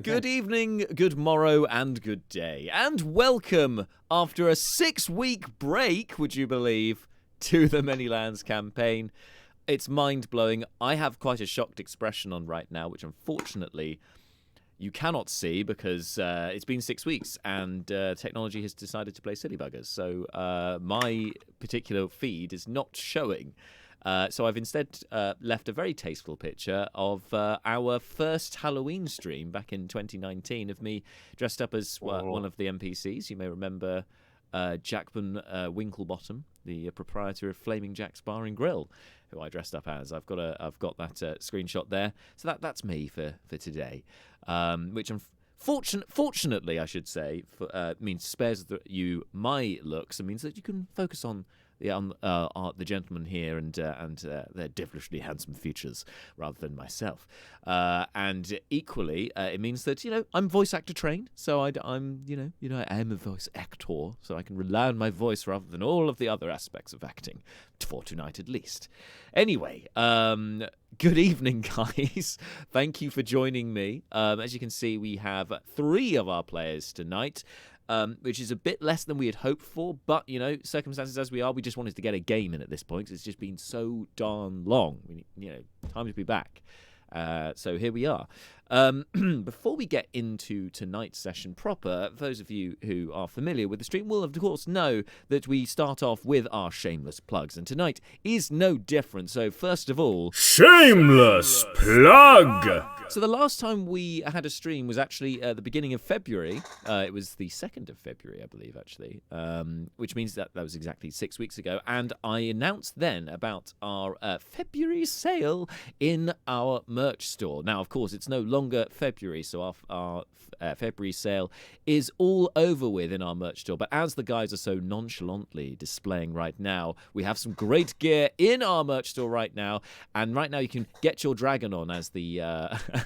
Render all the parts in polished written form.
Good evening, good morrow, and good day. And welcome, after a 6-week break, would you believe, to the Manylands campaign. It's mind-blowing. I have quite a shocked expression on right now, which unfortunately you cannot see because it's been 6 weeks and technology has decided to play silly buggers. So my particular feed is not showing. So I've instead left a very tasteful picture of our first Halloween stream back in 2019 of me dressed up as one of the NPCs. You may remember Jackman Winklebottom, the proprietor of Flaming Jack's Bar and Grill, who I dressed up as. I've got that screenshot there. So that's me for today, which fortunately, I should say, means spares you my looks and means that you can focus on the gentleman here and their devilishly handsome features rather than myself. And equally, it means that I'm voice actor trained, so I am a voice actor, so I can rely on my voice rather than all of the other aspects of acting for tonight at least. Anyway, good evening, guys. Thank you for joining me. As you can see, we have 3 of our players tonight. Which is a bit less than we had hoped for, but, circumstances as we are, we just wanted to get a game in at this point, because it's just been so darn long. We need, time to be back. So here we are. Before we get into tonight's session proper, those of you who are familiar with the stream will, of course, know that we start off with our shameless plugs, and tonight is no different. So first of all, shameless plug! So the last time we had a stream was actually the beginning of February. It was the 2nd of February, I believe, actually, which means that was exactly 6 weeks ago. And I announced then about our February sale in our merch store. Now, of course, it's no longer February, so our February sale is all over with in our merch store. But as the guys are so nonchalantly displaying right now, we have some great gear in our merch store right now. And right now you can get your dragon on, as the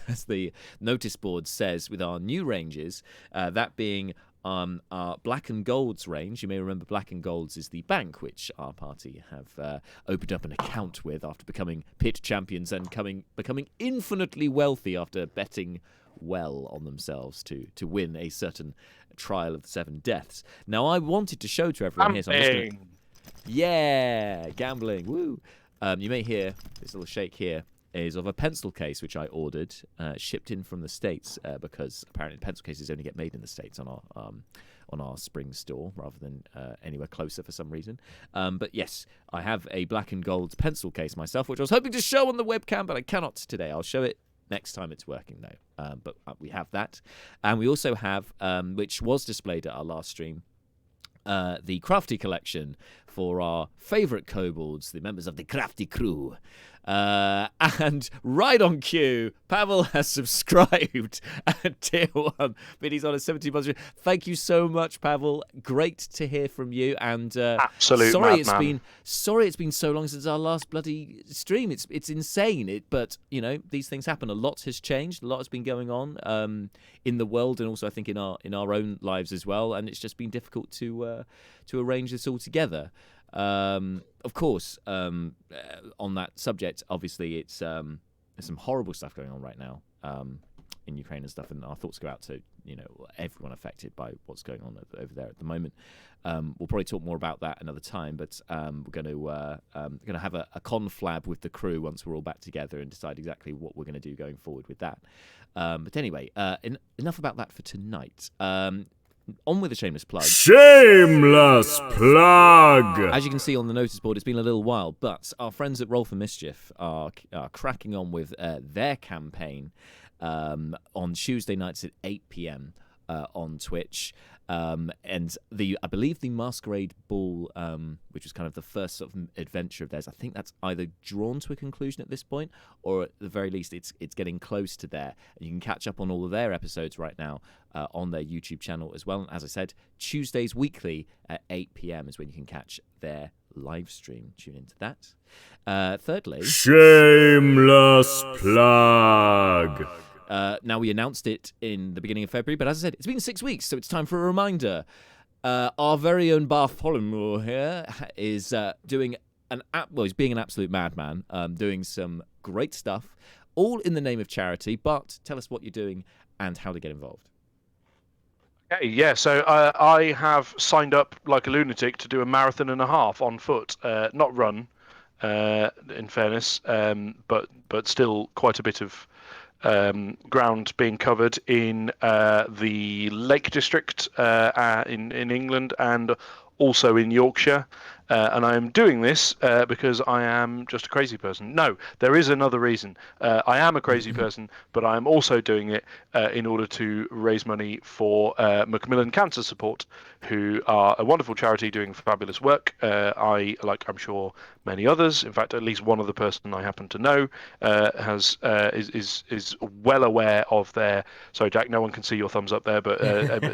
as the notice board says, with our new ranges, that being our Black and Golds range. You may remember Black and Golds is the bank which our party have opened up an account with after becoming pit champions and becoming infinitely wealthy after betting well on themselves to win a certain trial of the 7 deaths. Now, I wanted to show to everyone here, so I'm just gonna... gambling, woo! You may hear this little shake here is of a pencil case which I ordered, shipped in from the States, because apparently pencil cases only get made in the States on our spring store rather than anywhere closer for some reason. But yes, I have a Black and Gold pencil case myself, which I was hoping to show on the webcam, but I cannot today. I'll show it next time it's working, though. But we have that. And we also have, which was displayed at our last stream, the Crafty Collection for our favourite kobolds, the members of the Crafty Crew. And right on cue, Pavel has subscribed at tier 1, but he's on a 17 month stream. Thank you so much, Pavel. Great to hear from you. And absolute sorry it's been so long since our last bloody stream. It's insane. But these things happen. A lot has changed. A lot has been going on in the world, and also I think in our own lives as well. And it's just been difficult to arrange this all together. Of course, on that subject, obviously, there's some horrible stuff going on right now in Ukraine and stuff, and our thoughts go out to everyone affected by what's going on over there at the moment. We'll probably talk more about that another time, but we're going to have a conflab with the crew once we're all back together and decide exactly what we're going to do going forward with that. But anyway, enough about that for tonight. On with the shameless plug. Shameless plug! As you can see on the notice board, it's been a little while, but our friends at Roll for Mischief are cracking on with their campaign on Tuesday nights at 8 p.m. On Twitch. And I believe the Masquerade Ball, which was kind of the first sort of adventure of theirs, I think that's either drawn to a conclusion at this point, or at the very least it's getting close to there. And you can catch up on all of their episodes right now on their YouTube channel as well. And as I said, Tuesdays weekly at 8 p.m. is when you can catch their live stream. Tune into that. Thirdly, shameless plug. Now, we announced it in the beginning of February, but as I said, it's been 6 weeks, so it's time for a reminder. Our very own Bartholomew here is doing he's being an absolute madman, doing some great stuff, all in the name of charity. But tell us what you're doing and how to get involved. Okay, yeah, so I have signed up like a lunatic to do a marathon and a half on foot, not run, in fairness, but still quite a bit of ground being covered in the Lake District in England and also in Yorkshire. And I am doing this because I am just a crazy person. No, there is another reason. I am a crazy person, but I am also doing it in order to raise money for Macmillan Cancer Support, who are a wonderful charity doing fabulous work. I'm sure many others, in fact, at least one other person I happen to know, is well aware of their. Sorry, Jack, no one can see your thumbs up there, but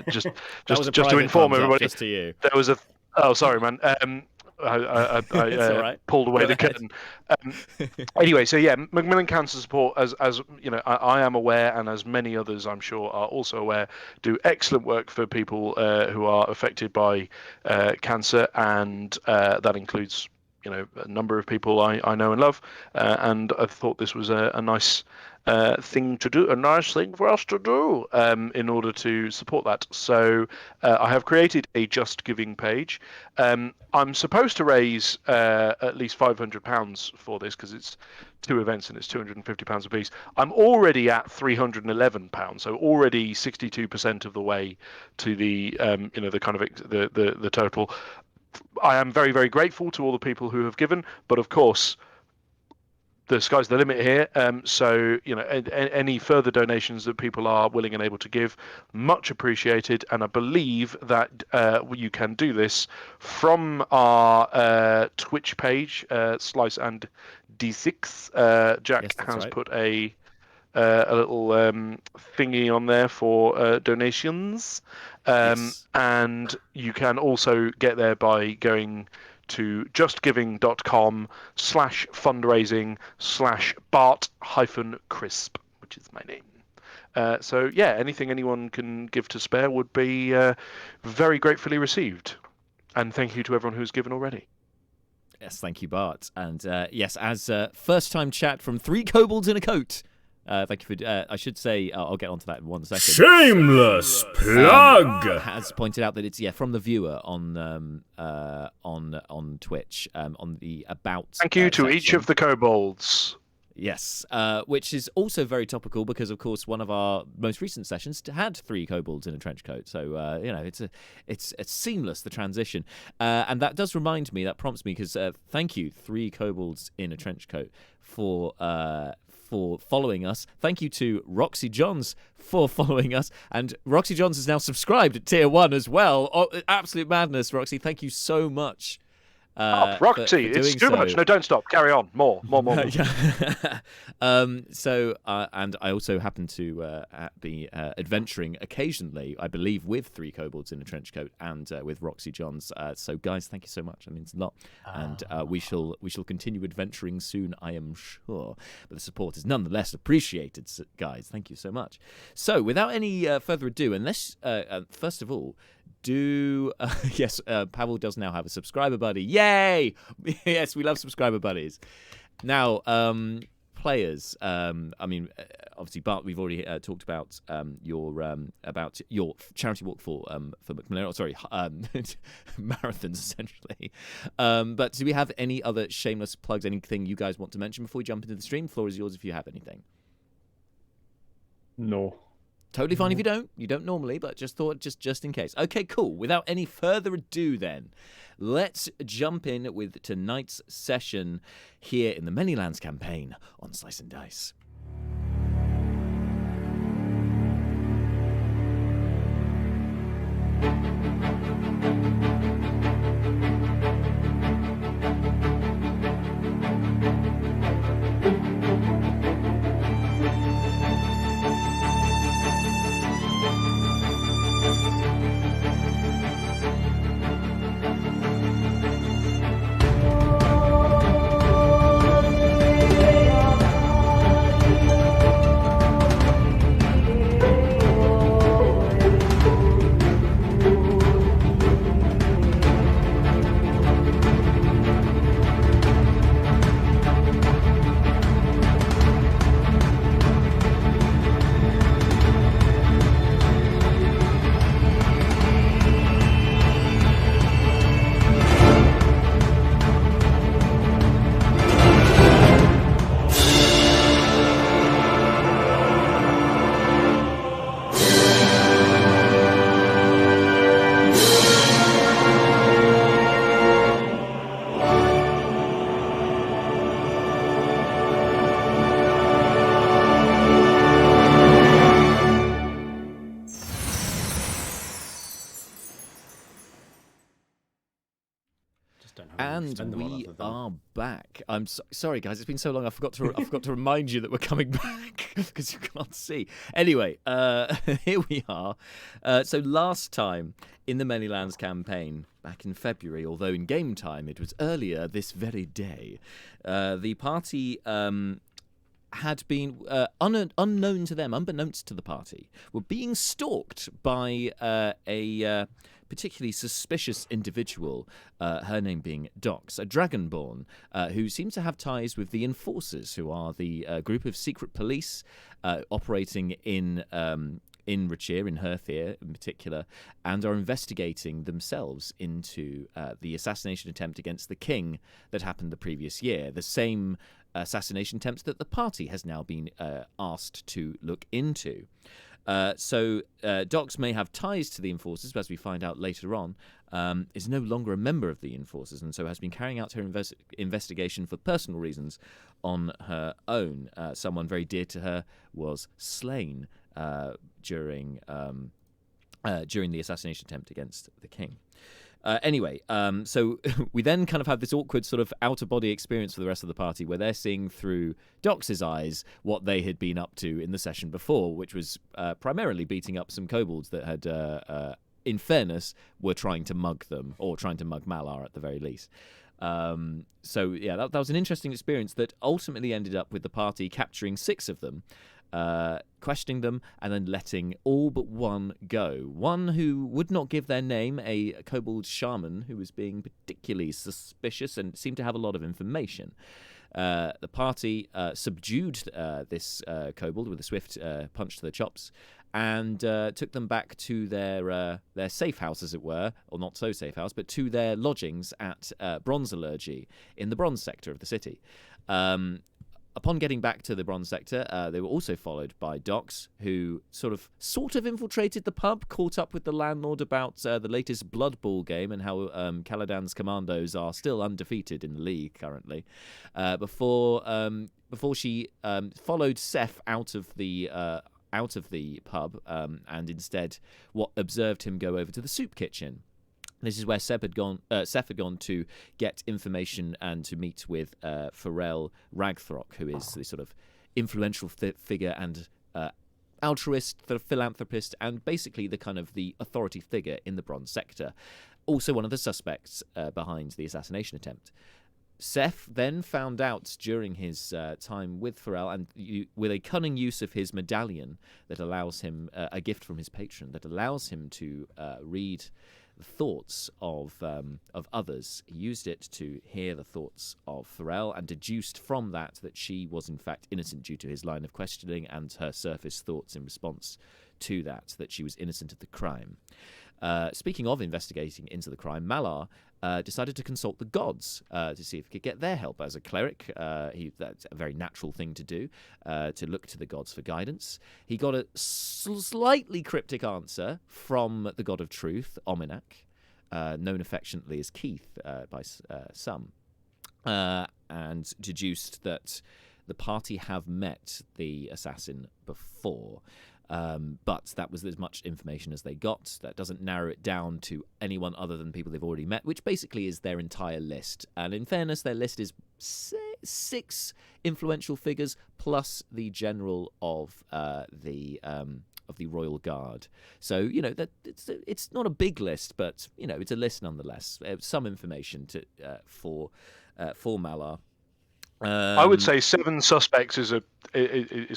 just to inform everybody, just to you. there was a. Oh, sorry, man. I right. pulled away the curtain. Anyway, so yeah, Macmillan Cancer Support, as you know, I am aware, and as many others I'm sure are also aware, do excellent work for people who are affected by cancer, and that includes, you know, a number of people I know and love, and I thought this was a nice thing to do, a nice thing for us to do in order to support that. So I have created a Just Giving page. I'm supposed to raise at least £500 for this because it's 2 events and it's £250 a piece. I'm already at £311, so already 62% of the way to the the kind of the total. I am very, very grateful to all the people who have given, but of course, the sky's the limit here. So, you know, any further donations that people are willing and able to give, much appreciated. And I believe that you can do this from our Twitch page, slice&dice. Jack has put a little thingy on there for donations. And you can also get there by going to justgiving.com/fundraising/Bart-Crisp, which is my name. So yeah, anything anyone can give to spare would be very gratefully received. And thank you to everyone who's given already. Yes, thank you, Bart. And yes, as first-time chat from 3 kobolds in a coat. Thank you for. I should say, I'll get onto that in 1 second. Shameless plug. Has pointed out that it's from the viewer on Twitch on the about. Thank you to section. each of the kobolds. Yes, which is also very topical because, of course, one of our most recent sessions had 3 kobolds in a trench coat. So you know, it's seamless, the transition, and that does remind me. That prompts me because thank you, 3 kobolds in a trench coat for following us. Thank you to Roxy Johns for following us, and Roxy Johns is now subscribed at tier 1 as well. Oh, absolute madness, Roxy! Thank you so much. Roxy, for it's too much. No, don't stop. Carry on. More. So, and I also happen to be adventuring occasionally, I believe, with 3 kobolds in a trench coat and with Roxy Johns. So, guys, thank you so much. It means a lot, and we shall continue adventuring soon, I am sure. But the support is nonetheless appreciated, guys. Thank you so much. So, without any further ado, unless first of all. Yes, Pavel does now have a subscriber buddy. Yay! Yes, we love subscriber buddies. Now, players. I mean, obviously, Bart. We've already talked about your charity walk for Macmillan. Oh, sorry, marathons essentially. But do we have any other shameless plugs? Anything you guys want to mention before we jump into the stream? The floor is yours if you have anything. No. Totally fine if you don't. You don't normally, but just thought just in case. Okay, cool. Without any further ado then, let's jump in with tonight's session here in the Manylands campaign on Slice and Dice. And spend them on we other than- are back. I'm sorry, guys. It's been so long. I forgot to remind you that we're coming back because you can't see. Anyway, here we are. So last time in the Manylands campaign, back in February, although in game time it was earlier this very day, the party had been unknown to them, unbeknownst to the party, were being stalked by a particularly suspicious individual, her name being Dox, a dragonborn, who seems to have ties with the Enforcers, who are the group of secret police operating in Rachir, in Herthir in particular, and are investigating themselves into the assassination attempt against the king that happened the previous year. The same assassination attempts that the party has now been asked to look into. So Dox may have ties to the Enforcers, but as we find out later on, is no longer a member of the Enforcers, and so has been carrying out her investigation for personal reasons on her own. Someone very dear to her was slain during the assassination attempt against the king. Anyway, so we then kind of have this awkward sort of out-of-body experience for the rest of the party where they're seeing through Dox's eyes what they had been up to in the session before, which was primarily beating up some kobolds that had, in fairness, were trying to mug them, or trying to mug Malar at the very least. So, yeah, that was an interesting experience that ultimately ended up with the party capturing 6 of them, questioning them, and then letting all but one go. One who would not give their name, a Kobold Shaman, who was being particularly suspicious and seemed to have a lot of information. The party subdued this kobold with a swift punch to the chops, and took them back to their safe house, as it were, or not so safe house, but to their lodgings at Bronzalurgy in the bronze sector of the city. Upon getting back to the bronze sector, they were also followed by Dox, who sort of infiltrated the pub, caught up with the landlord about the latest Blood Bowl game and how Caladan's commandos are still undefeated in the league currently. Before she followed Seth out of the pub and instead observed him go over to the soup kitchen. This is where Seth had gone to get information and to meet with Pharrell Ragthrock, who is the sort of influential figure and altruist, philanthropist, and basically the kind of the authority figure in the Bronze Sector. Also one of the suspects behind the assassination attempt. Seth then found out during his time with Pharrell, and with a cunning use of his medallion that allows him, a gift from his patron, that allows him to read the thoughts of others. He used it to hear the thoughts of Pharrell and deduced from that she was in fact innocent due to his line of questioning and her surface thoughts in response to that she was innocent of the crime. Speaking of investigating into the crime, Malar decided to consult the gods to see if he could get their help. As a cleric, that's a very natural thing to do, to look to the gods for guidance. He got a slightly cryptic answer from the god of truth, Ominak, known affectionately as Keith by some, and deduced that the party have met the assassin before. But that was as much information as they got. That doesn't narrow it down to anyone other than people they've already met, which basically is their entire list. And in fairness, their list is 6 influential figures plus the general of the Royal Guard. So that it's not a big list, but it's a list nonetheless. Some information for Malar. I would say 7 suspects is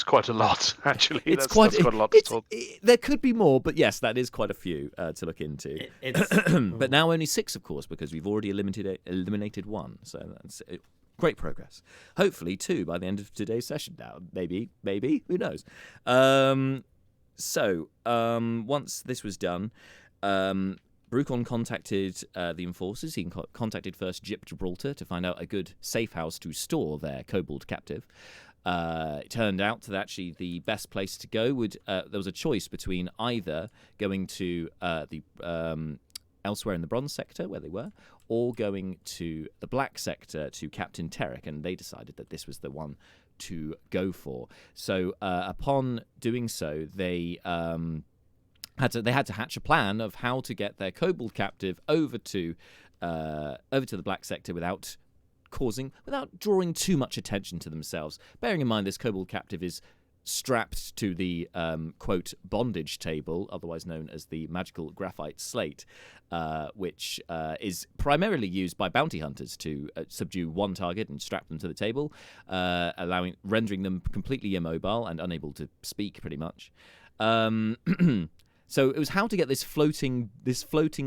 quite a lot. Actually, that's quite a lot to talk. There could be more, but yes, that is quite a few to look into. But now only 6, of course, because we've already eliminated 1. So that's great progress. Hopefully 2 by the end of today's session. Now, maybe, who knows? Once this was done, Brucon contacted the Enforcers. He contacted first Jip Gibraltar to find out a good safe house to store their kobold captive. It turned out that actually the best place to go there was a choice between either going to elsewhere in the Bronze Sector, where they were, or going to the Black Sector to Captain Terrick, and they decided that this was the one to go for. So upon doing so, they had to hatch a plan of how to get their kobold captive over to black sector without drawing too much attention to themselves. Bearing in mind this kobold captive is strapped to the quote bondage table, otherwise known as the magical graphite slate, which is primarily used by bounty hunters to subdue one target and strap them to the table, rendering them completely immobile and unable to speak, pretty much. So it was how to get this floating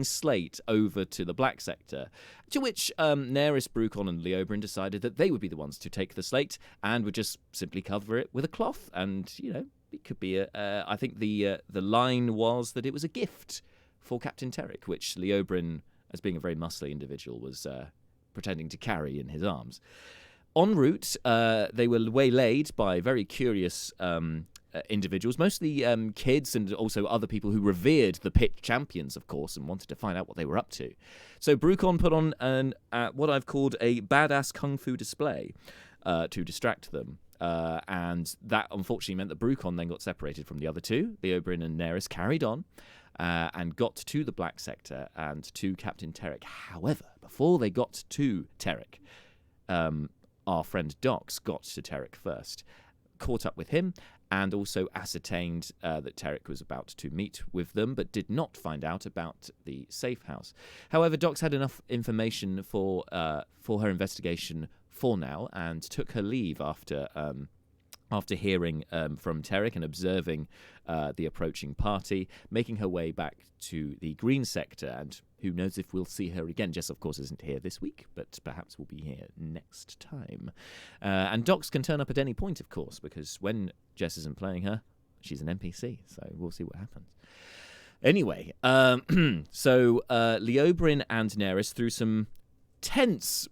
slate over to the black sector, to which Nerys, Brucon, and Leobrin decided that they would be the ones to take the slate and would just simply cover it with a cloth. And, it could be I think the line was that it was a gift for Captain Terrick, which Leobrin, as being a very muscly individual, was pretending to carry in his arms. En route, they were waylaid by very curious individuals, mostly kids and also other people who revered the pit champions, of course, and wanted to find out what they were up to. So Brucon put on what I've called a badass kung fu display to distract them. And that unfortunately meant that Brucon then got separated from the other two. Leobrin and Nerys carried on and got to the black sector and to Captain Terrick. However, before they got to Terrick, our friend Dox got to Terrick first, caught up with him, and also ascertained that Terrick was about to meet with them, but did not find out about the safe house. However, Dox had enough information for her investigation for now, and took her leave after hearing from Terrick and observing the approaching party, making her way back to the green sector. And who knows if we'll see her again. Jess, of course, isn't here this week, but perhaps we'll be here next time. And Dox can turn up at any point, of course, because when Jess isn't playing her, she's an NPC, so we'll see what happens. Anyway, so Leobrin and Nerys, through some tense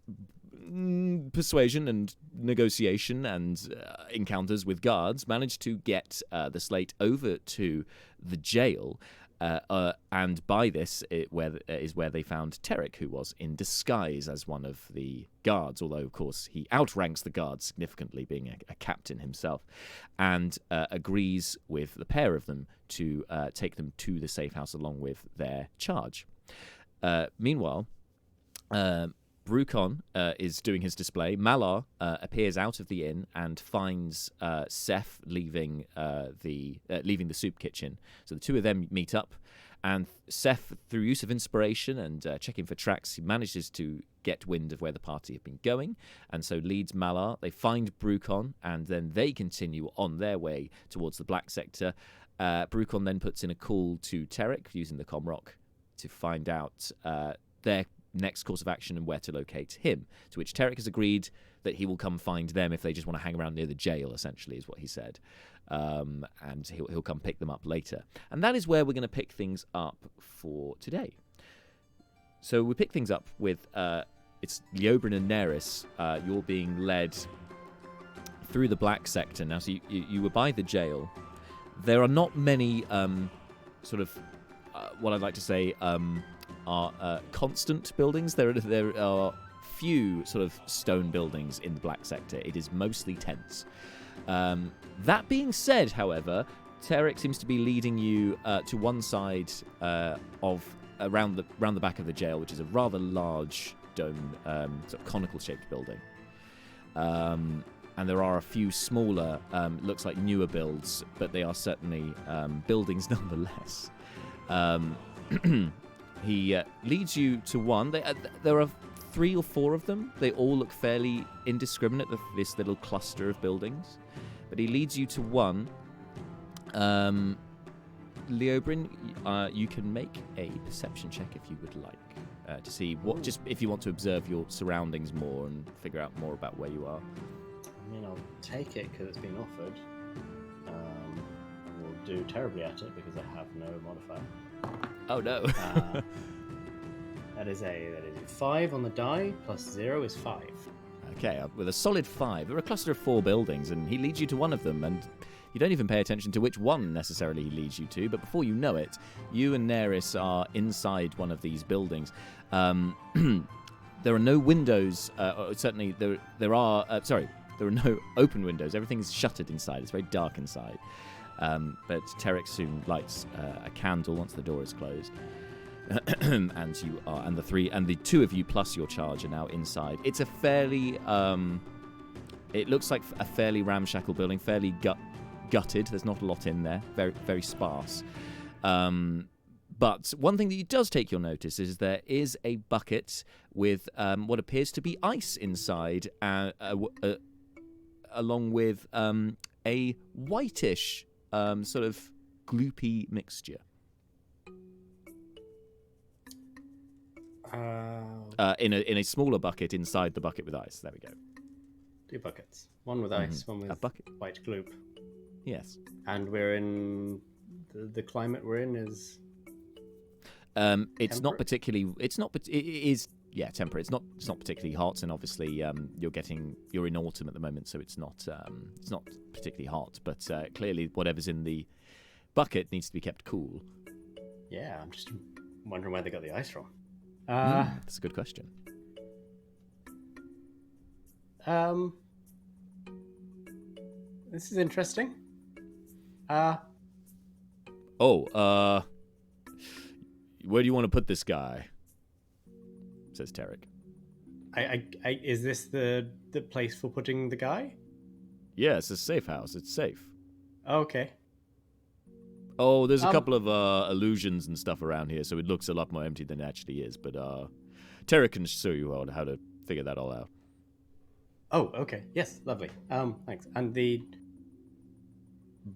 persuasion and negotiation and encounters with guards, managed to get the slate over to the jail, and by this is where they found Terrick, who was in disguise as one of the guards, although of course he outranks the guards significantly, being a captain himself, and agrees with the pair of them to take them to the safe house along with their charge. Meanwhile, Brucon is doing his display. Malar appears out of the inn and finds Seth leaving the soup kitchen. So the two of them meet up, and Seth, through use of inspiration and checking for tracks, he manages to get wind of where the party have been going, and so leads Malar. They find Brucon, and then they continue on their way towards the black sector. Brucon then puts in a call to Terrick using the Comrock to find out their next course of action and where to locate him, to which Terrick has agreed that he will come find them if they just want to hang around near the jail, essentially, is what he said. And he'll come pick them up later. And that is where we're going to pick things up for today. So we pick things up with it's Leobrin and Nerys. You're being led through the black sector. Now, so you were by the jail. There are not many what I'd like to say are constant buildings. There are few sort of stone buildings in the black sector. It is mostly tents. That being said, however, Terrick seems to be leading you to one side of around the back of the jail, which is a rather large dome, sort of conical shaped building. And there are a few smaller, looks like newer builds, but they are certainly buildings nonetheless. He leads you to one. There are 3 or 4 of them. They all look fairly indiscriminate, this little cluster of buildings. But he leads you to one. Leobrin, you can make a perception check if you would like, to see just if you want to observe your surroundings more and figure out more about where you are. I mean, I'll take it because it's been offered. And we'll do terribly at it because I have no modifier. Oh no. That is a 5 on the die, plus 0 is 5. Okay, with a solid 5. There are a cluster of 4 buildings, and he leads you to one of them, and you don't even pay attention to which one necessarily he leads you to, but before you know it, you and Nerys are inside one of these buildings. There are no windows, certainly there are no open windows. Everything's shuttered inside. It's very dark inside. But Terrick soon lights a candle once the door is closed. and you are, and the two of you plus your charge are now inside. It's a fairly, it looks like a fairly ramshackle building, fairly gutted. There's not a lot in there, very very sparse. But one thing that does take your notice is there is a bucket with what appears to be ice inside, along with a whitish sort of gloopy mixture. In a smaller bucket inside the bucket with ice. There we go. 2 buckets. One with ice, one with a bucket. white gloop. Yes. And we're in the climate we're in is. It's not particularly. It is. Yeah, temperate. It's not particularly hot, and obviously you're in autumn at the moment, so it's not particularly hot. But clearly, whatever's in the bucket needs to be kept cool. Yeah, I'm just wondering where they got the ice from. That's a good question. This is interesting. Where do you want to put this guy? Says Tarek. Is this the place for putting the guy? Yeah, it's a safe house. It's safe. Okay. Oh, there's a couple of illusions and stuff around here, so it looks a lot more empty than it actually is. But Tarek can show you how to figure that all out. Oh, okay. Yes, lovely. Thanks. And the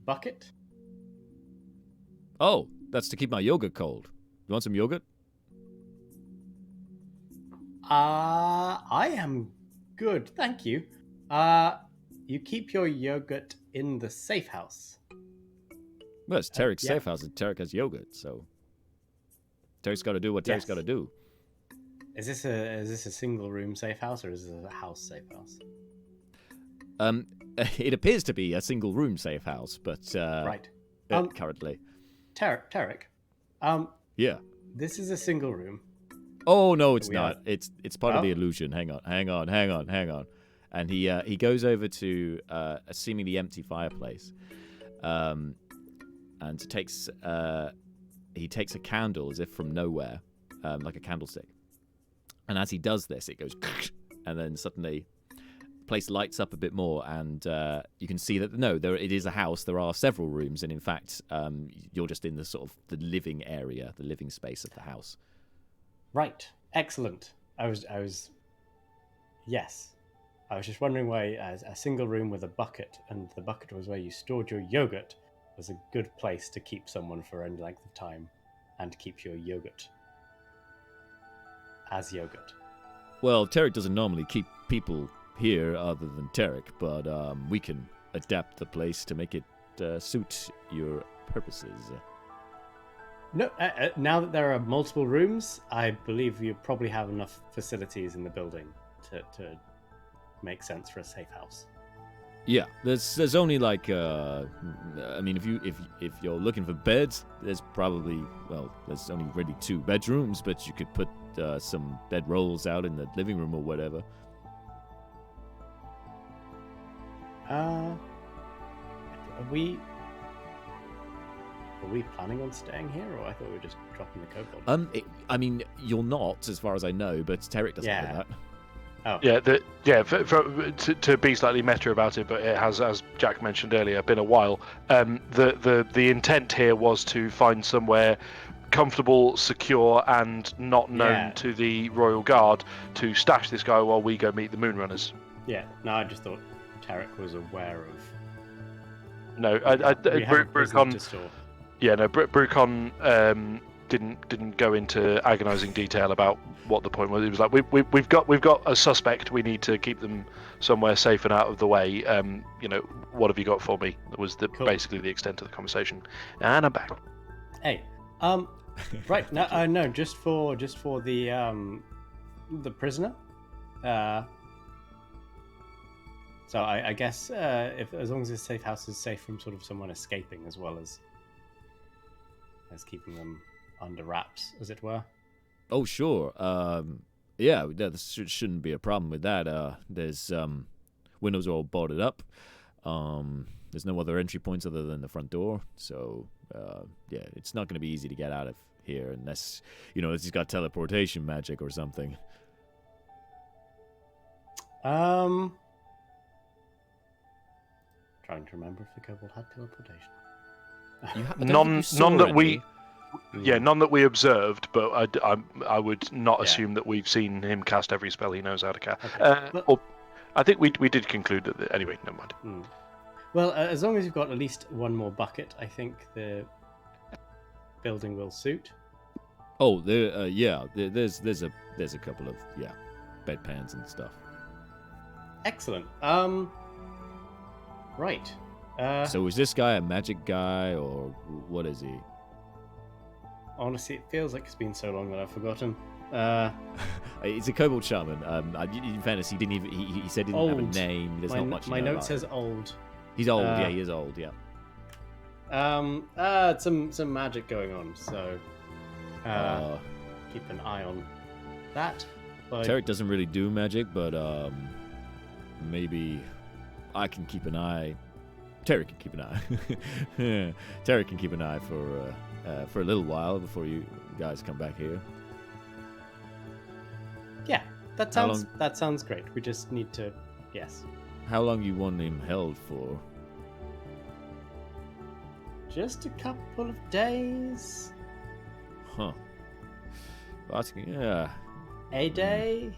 bucket? Oh, that's to keep my yogurt cold. You want some yogurt? I am good, thank you. You keep your yogurt in the safe house. Well, it's Tarek's yeah. safe house, and Tarek has yogurt, so Tarek's got to do what Tarek's got to do. Is this a single room safe house, or is this a house safe house? It appears to be a single room safe house, but right. Currently, Tarek. Yeah. This is a single room. Oh no, it's not. It's part of the illusion. Hang on. And he goes over to a seemingly empty fireplace, and takes a candle as if from nowhere, like a candlestick. And as he does this, it goes, and then suddenly the place lights up a bit more, and you can see that it is a house. There are several rooms, and in fact, you're just in the sort of the living area, the living space of the house. Right. Excellent. Yes. I was just wondering why a single room with a bucket, and the bucket was where you stored your yogurt, was a good place to keep someone for any length of time, and keep your yogurt as yogurt. Well, Tarek doesn't normally keep people here other than Tarek, but we can adapt the place to make it suit your purposes. No, now that there are multiple rooms, I believe you probably have enough facilities in the building to make sense for a safe house. Yeah, there's only like I mean, if you're looking for beds, there's probably there's only really 2 bedrooms, but you could put some bed rolls out in the living room or whatever. Are we planning on staying here, or I thought we were just dropping the kobold? I mean, you're not, as far as I know, but Tarek doesn't know that. Oh. Yeah, to be slightly meta about it, but it has, as Jack mentioned earlier, been a while. The intent here was to find somewhere comfortable, secure, and not known to the Royal Guard to stash this guy while we go meet the Moonrunners. Yeah, no, I just thought Tarek was aware of. No, Brucon. Brucon didn't go into agonising detail about what the point was. It was like we've got a suspect. We need to keep them somewhere safe and out of the way. What have you got for me? That was basically the extent of the conversation. And I'm back. Hey, right no, just for the prisoner. So I guess as long as this safe house is safe from sort of someone escaping, as well as keeping them under wraps, as it were. Oh, sure. Yeah, there shouldn't be a problem with that. There's windows are all boarded up. There's no other entry points other than the front door. So, yeah, it's not going to be easy to get out of here, unless he's got teleportation magic or something. Trying to remember if the kobold had teleportation. None that we. Yeah, none that we observed, but I would not assume that we've seen him cast every spell he knows how to cast. Okay. Or I think we did conclude that. Anyway, never mind. Well, as long as you've got at least one more bucket, I think the building will suit. Oh, there's a couple of bedpans and stuff. Excellent. Right. So is this guy a magic guy, or what is he? Honestly, it feels like it's been so long that I've forgotten. He's a Kobold Shaman. In fairness, he didn't even. He said he didn't have a name. There's not much. My note says old. He's old. Yeah, he is old. Yeah. Some magic going on. So, keep an eye on that. But Tarek doesn't really do magic, but maybe I can keep an eye. Tarek can keep an eye. Tarek can keep an eye for a little while before you guys come back here. Yeah, that sounds great. We just need to, yes. How long you want him held for? Just a couple of days. Huh. But, yeah. A day?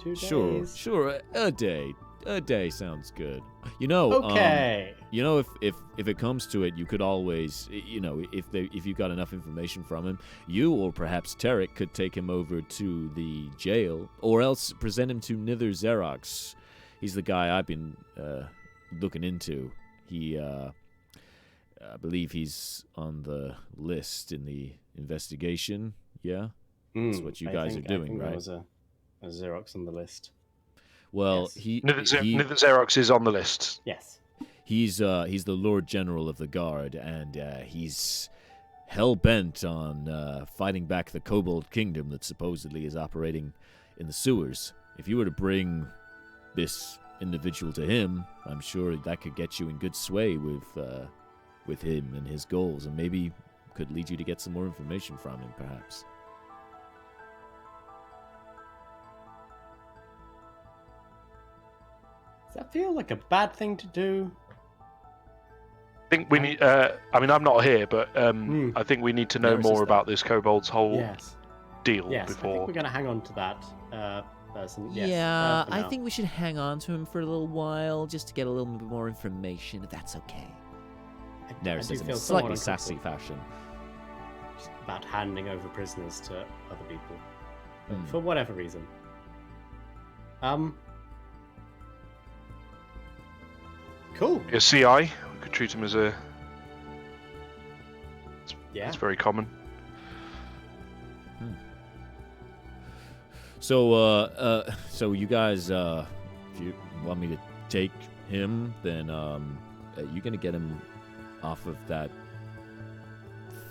2 days? Sure. A day. A day sounds good. Okay. If it comes to it, you could always, if you got enough information from him, you or perhaps Tarek could take him over to the jail, or else present him to Nither Xerox. He's the guy I've been looking into. He, I believe he's on the list in the investigation. Yeah, that's what you guys are doing, right? There was a Xerox on the list. Well, yes. Nither Xerox is on the list. Yes. He's the Lord General of the Guard, and he's hell-bent on fighting back the Kobold Kingdom that supposedly is operating in the sewers. If you were to bring this individual to him, I'm sure that could get you in good sway with him and his goals, and maybe could lead you to get some more information from him, perhaps. Does that feel like a bad thing to do? I think we need. I'm not here, but I think we need to know more about this kobold's whole deal before. I think we're going to hang on to that person. Yes, I think we should hang on to him for a little while just to get a little bit more information, if that's okay. Neris says in a slightly sassy fashion. Just about handing over prisoners to other people. For whatever reason. Cool. A CI, we could treat him as a. It's very common. So, so you guys, if you want me to take him, then you're gonna get him off of that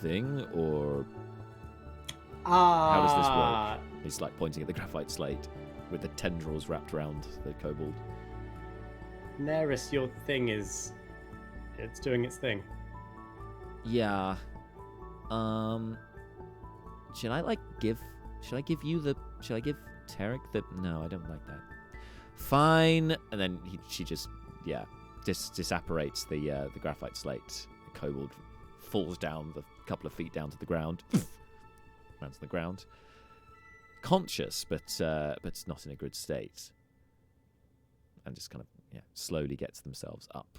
thing, or how does this work? He's like pointing at the graphite slate with the tendrils wrapped around the kobold. Neris, your thing it's doing its thing. Yeah. Should I give Tarek the? No, I don't like that. Fine. And then she just disapparates the graphite slate. The kobold falls down the couple of feet down to the ground. Lands on the ground. Conscious, but not in a good state. And just kind of slowly gets themselves up.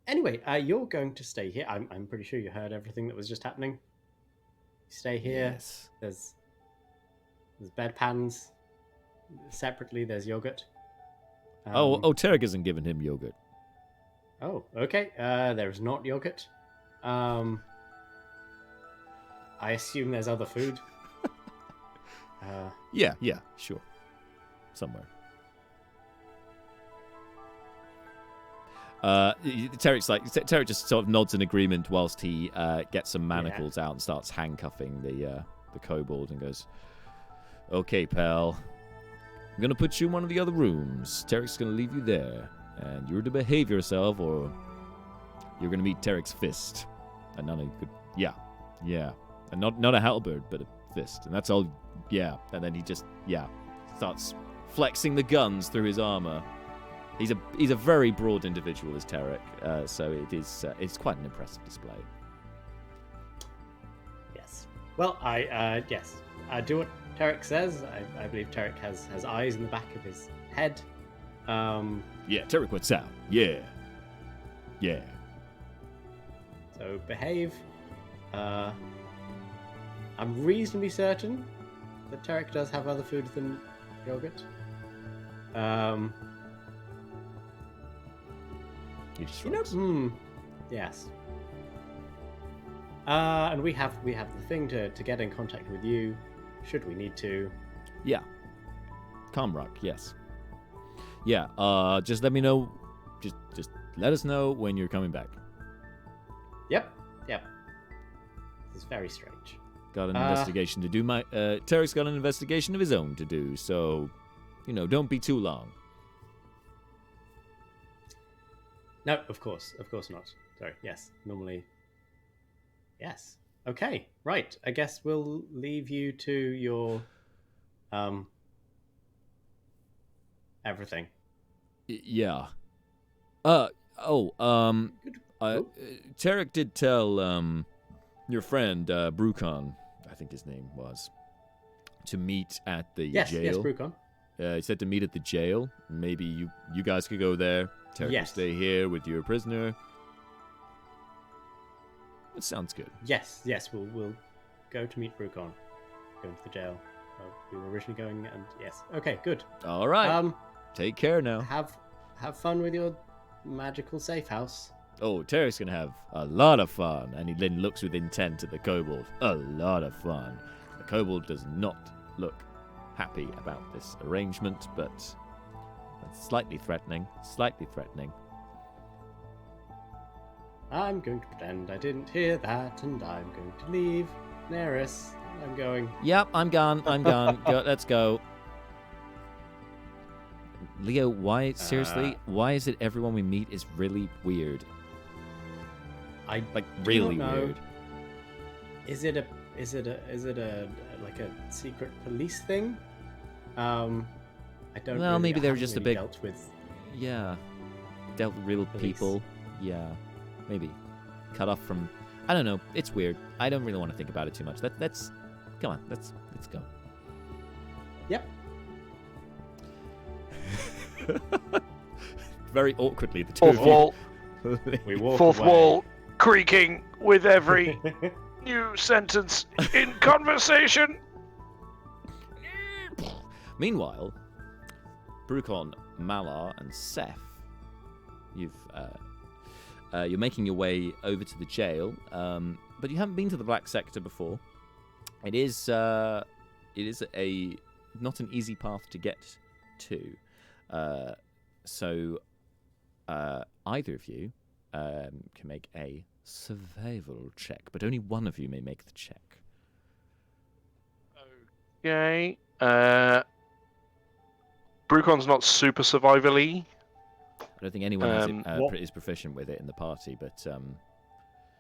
Anyway, you're going to stay here. I'm pretty sure you heard everything that was just happening. Stay here. Yes. There's bedpans. Separately, there's yogurt. Tarek hasn't given him yogurt. Oh, okay. There's not yogurt. I assume there's other food. Yeah, sure. Somewhere. Tarek just sort of nods in agreement whilst he gets some manacles out and starts handcuffing the kobold and goes, "Okay, pal, I'm gonna put you in one of the other rooms. Tarek's gonna leave you there, and you're to behave yourself, or you're gonna meet Tarek's fist." And none of you could, Yeah. And not a halberd, but a fist. And that's all, yeah. And then he just, starts flexing the guns through his armor. He's a very broad individual, is Tarek. So it's quite an impressive display. Yes. Well, I do what Tarek says. I believe Tarek has eyes in the back of his head. Yeah, Tarek, what's out? Yeah. Yeah. So behave. I'm reasonably certain that Tarek does have other food than yogurt. He just shrugs. Yes. And we have the thing to get in contact with you, should we need to. Yeah. Kamrak, yes. Yeah, just let me know. Just let us know when you're coming back. Yep. This is very strange. Got an investigation to do. Tarek's got an investigation of his own to do, so, don't be too long. No, of course not. Sorry, yes, normally. Yes. Okay, right. I guess we'll leave you to your, everything. Yeah. Tarek did tell, your friend, Brucon, I think his name was, to meet at the jail. Yes, Brucon. He said to meet at the jail. Maybe you guys could go there. Tarek will stay here with your prisoner. That sounds good. Yes, we'll go to meet Brucon. Go into the jail. We were originally going, and yes. Okay, good. All right. Take care now. Have fun with your magical safe house. Oh, Tarek's gonna have a lot of fun, and he then looks with intent at the kobold. A lot of fun. The kobold does not look happy about this arrangement, but it's slightly threatening. I'm going to pretend I didn't hear that, and I'm going to leave. Neris, I'm going. Yep, I'm gone. Go, let's go. Leo, why is it everyone we meet is really weird? Really weird. Is it a like a secret police thing? I don't. Well, maybe they're just really a big. dealt with. Yeah, dealt with real police. people. Yeah, maybe cut off from. I don't know. It's weird. I don't really want to think about it too much. Let's come on. Let's go. Yep. Very awkwardly, the two Fourth of you. wall, We walk fourth away. wall creaking with every new sentence in conversation. Meanwhile, Brucon, Malar, and Seth, you're making your way over to the jail, but you haven't been to the Black Sector before. It is not an easy path to get to. So either of you can make a survival check, but only one of you may make the check. Okay. Brucon's not super survival-y. I don't think anyone is proficient with it in the party, but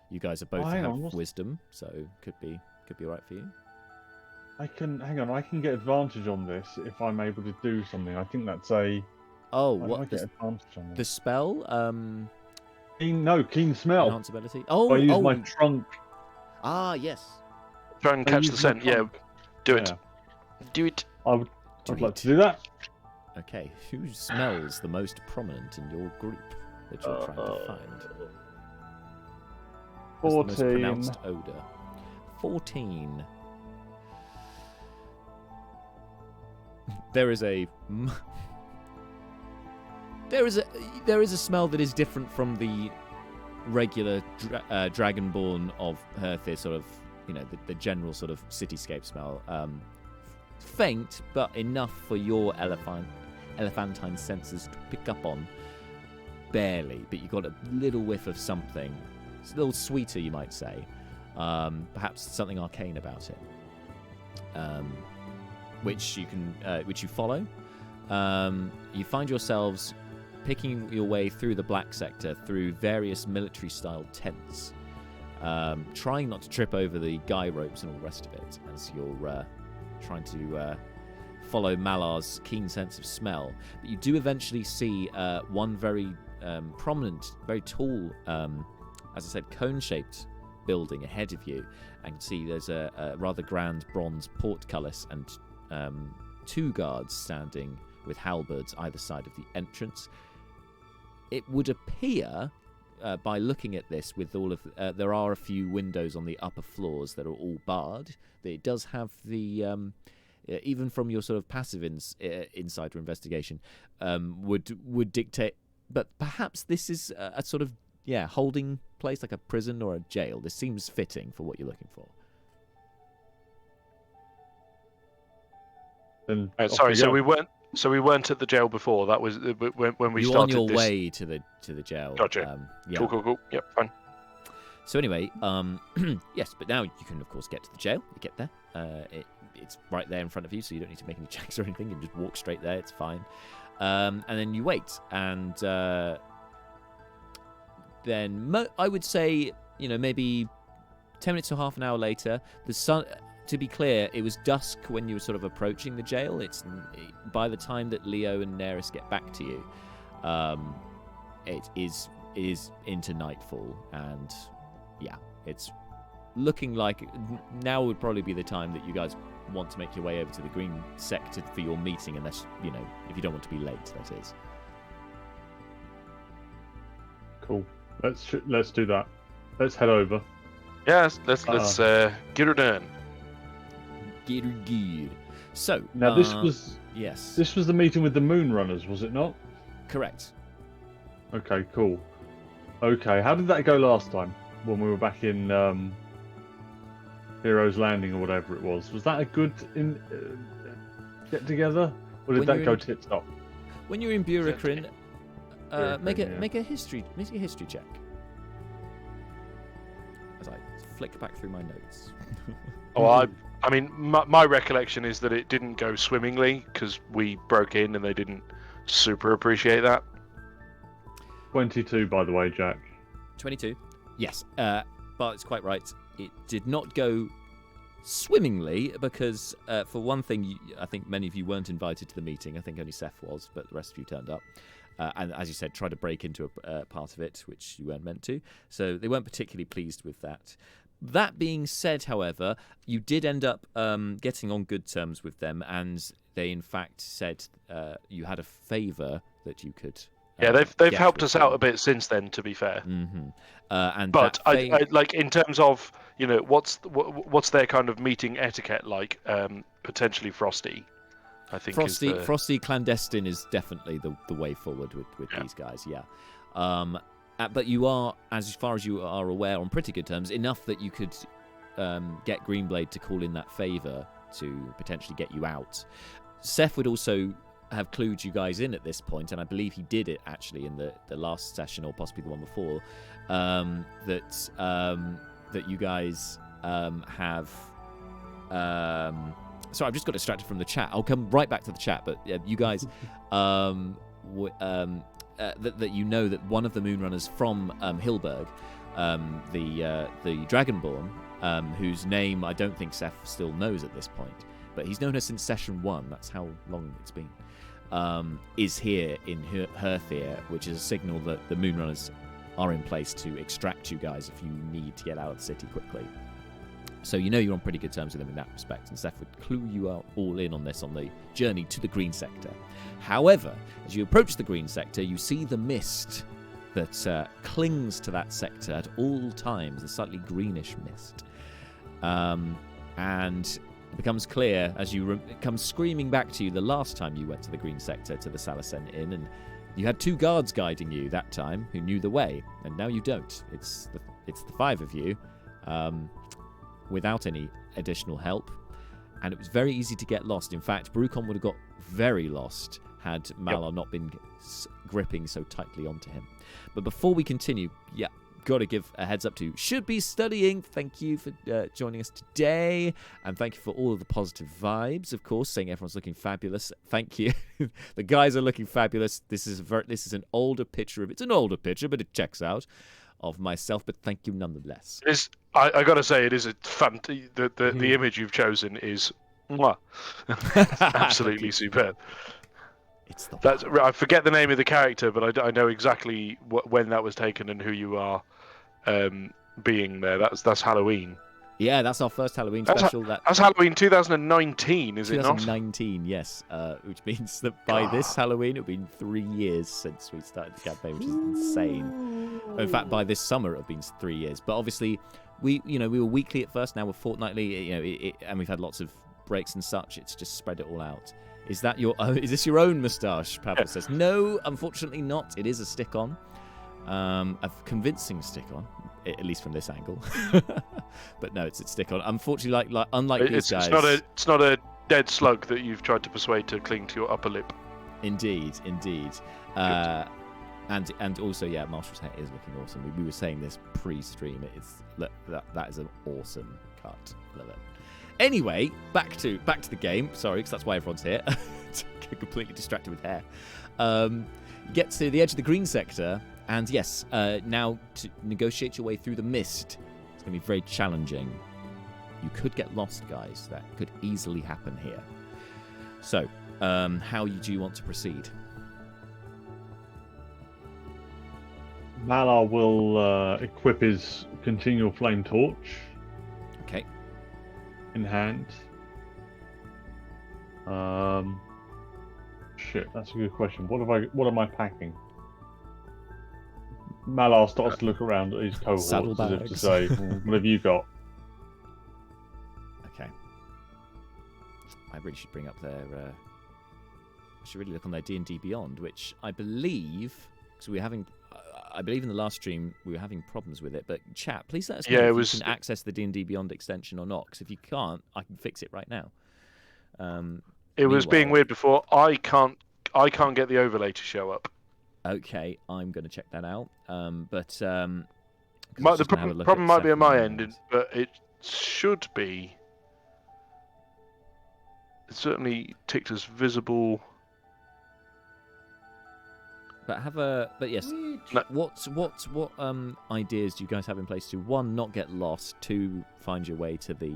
you guys are both have wisdom, so could be alright for you. I can get advantage on this if I'm able to do something. I think that's a. Oh, I what get advantage on the this. spell? Keen smell. Enhance ability. Oh, I use my trunk. Ah, yes. Try and catch the scent. Yeah, do it. Yeah. Do it. I'd like to do that. Okay, who smells the most prominent in your group that you're trying to find? What's the most 14. pronounced odor? 14. There is a smell that is different from the regular dragonborn of Herthir, sort of, the general sort of cityscape smell. Faint, but enough for your elephantine senses to pick up on. Barely, but you got a little whiff of something. It's a little sweeter, you might say. Perhaps something arcane about it. Which you follow. You find yourselves picking your way through the Black Sector through various military-style tents. trying not to trip over the guy ropes and all the rest of it as you're trying to follow Malar's keen sense of smell. But you do eventually see one very prominent, very tall, as I said, cone-shaped building ahead of you. And you can see there's a rather grand bronze portcullis and 2 guards standing with halberds either side of the entrance. It would appear, by looking at this, with all of there are a few windows on the upper floors that are all barred. That it does have the even from your sort of passive insider investigation would dictate. But perhaps this is a sort of holding place, like a prison or a jail. This seems fitting for what you're looking for. Then sorry, so we weren't at the jail before. That was when we You're started. on your this... way to the jail. Gotcha. Yeah. Cool. Yep, fine. So anyway, yes, but now you can of course get to the jail. You get there. It's right there in front of you, so you don't need to make any checks or anything. You can just walk straight there. It's fine. And then you wait, and then I would say, maybe 10 minutes or half an hour later, the sun. To be clear, it was dusk when you were sort of approaching the jail. By the time that Leo and Neris get back to you, it is into nightfall, and it's looking like now would probably be the time that you guys want to make your way over to the green sector for your meeting, unless if you don't want to be late, that is. Cool. Let's do that. Let's head over. Yes, let's get her done. Good. So Now this was the meeting with the Moonrunners, was it not? Correct. Okay, cool. Okay, how did that go last time when we were back in Heroes Landing or whatever it was? Was that a good get together, or did that go tits up? When you're in Burikrin, make a history check. As I flick back through my notes. I mean, my recollection is that it didn't go swimmingly because we broke in and they didn't super appreciate that. 22, by the way, Jack. 22. Yes, but it's quite right. It did not go swimmingly because, for one thing, I think many of you weren't invited to the meeting. I think only Seth was, but the rest of you turned up. And as you said, tried to break into a part of it, which you weren't meant to. So they weren't particularly pleased with that. That being said, however, you did end up getting on good terms with them, and they in fact said you had a favour that you could. They've helped us out a bit since then, to be fair. Mm-hmm. But I like in terms of what's their kind of meeting etiquette like? Potentially Frosty, I think. Frosty clandestine is definitely the way forward with these guys. Yeah. But you are, as far as you are aware, on pretty good terms, enough that you could get Greenblade to call in that favour to potentially get you out. Seth would also have clued you guys in at this point, and I believe he did it actually in the last session, or possibly the one before, that you guys have... sorry, I've just got distracted from the chat. I'll come right back to the chat, but you guys... that you know that one of the Moonrunners from Hilberg, the Dragonborn, whose name I don't think Seth still knows at this point, but he's known her since session 1. That's how long it's been. Is here in Herthir, which is a signal that the Moonrunners are in place to extract you guys if you need to get out of the city quickly. So you know you're on pretty good terms with them in that respect, and Seth would clue you all in on this on the journey to the green sector. However, as you approach the green sector, you see the mist that clings to that sector at all times, the slightly greenish mist. And it becomes clear as you come screaming back to you the last time you went to the green sector, to the Salicen Inn, and you had 2 guards guiding you that time who knew the way, and now you don't. It's the 5 of you. Without any additional help, and it was very easy to get lost. In fact, Brucon would have got very lost had Malar not been gripping so tightly onto him. But before we continue, got to give a heads up to Should Be Studying. Thank you for joining us today, and thank you for all of the positive vibes, of course, saying everyone's looking fabulous. Thank you. The guys are looking fabulous. This is an older picture of it's an older picture, but it checks out, of myself, but thank you nonetheless. It is. I gotta say, it is a the image you've chosen is mwah. Absolutely superb. It's the That's I forget the name of the character, but I know exactly when that was taken and who you are being there. That's Halloween. Yeah, that's our first Halloween That's special. That's Halloween 2019, is it not? 2019, yes. Which means that by this Halloween, it'll been 3 years since we started the campaign, which is insane. In fact, by this summer, it'll been 3 years. But obviously, we were weekly at first. Now we're fortnightly. And we've had lots of breaks and such. It's just spread it all out. Is that is this your own moustache? Pavel says. No, unfortunately not. It is a stick-on, a convincing stick-on, at least from this angle. But no, it's a stick-on. Unfortunately, unlike these guys, it's not a dead slug that you've tried to persuade to cling to your upper lip. Indeed. And also, yeah, Marshal's hair is looking awesome. We were saying this pre-stream. That is an awesome cut. Love it. Anyway, back to the game. Sorry, because that's why everyone's here. Get completely distracted with hair. Get to the edge of the green sector, and yes, now to negotiate your way through the mist. It's going to be very challenging. You could get lost, guys. That could easily happen here. So, how do you want to proceed? Malar will equip his continual flame torch. Okay. In hand. Shit, that's a good question. What am I packing? Malar starts to look around at his cohorts as if to say, "What have you got?" Okay. I really should bring up their. I should really look on their D&D Beyond, which I believe, because we're having. I believe in the last stream we were having problems with it, but chat, please let us know if you can access the D&D Beyond extension or not, because if you can't, I can fix it right now. It was being weird before. I can't get the overlay to show up. Okay, I'm going to check that out. The problem might be on my end, but it should be. It's certainly ticked as visible. But yes. No. What ideas do you guys have in place to, one, not get lost, two, find your way to the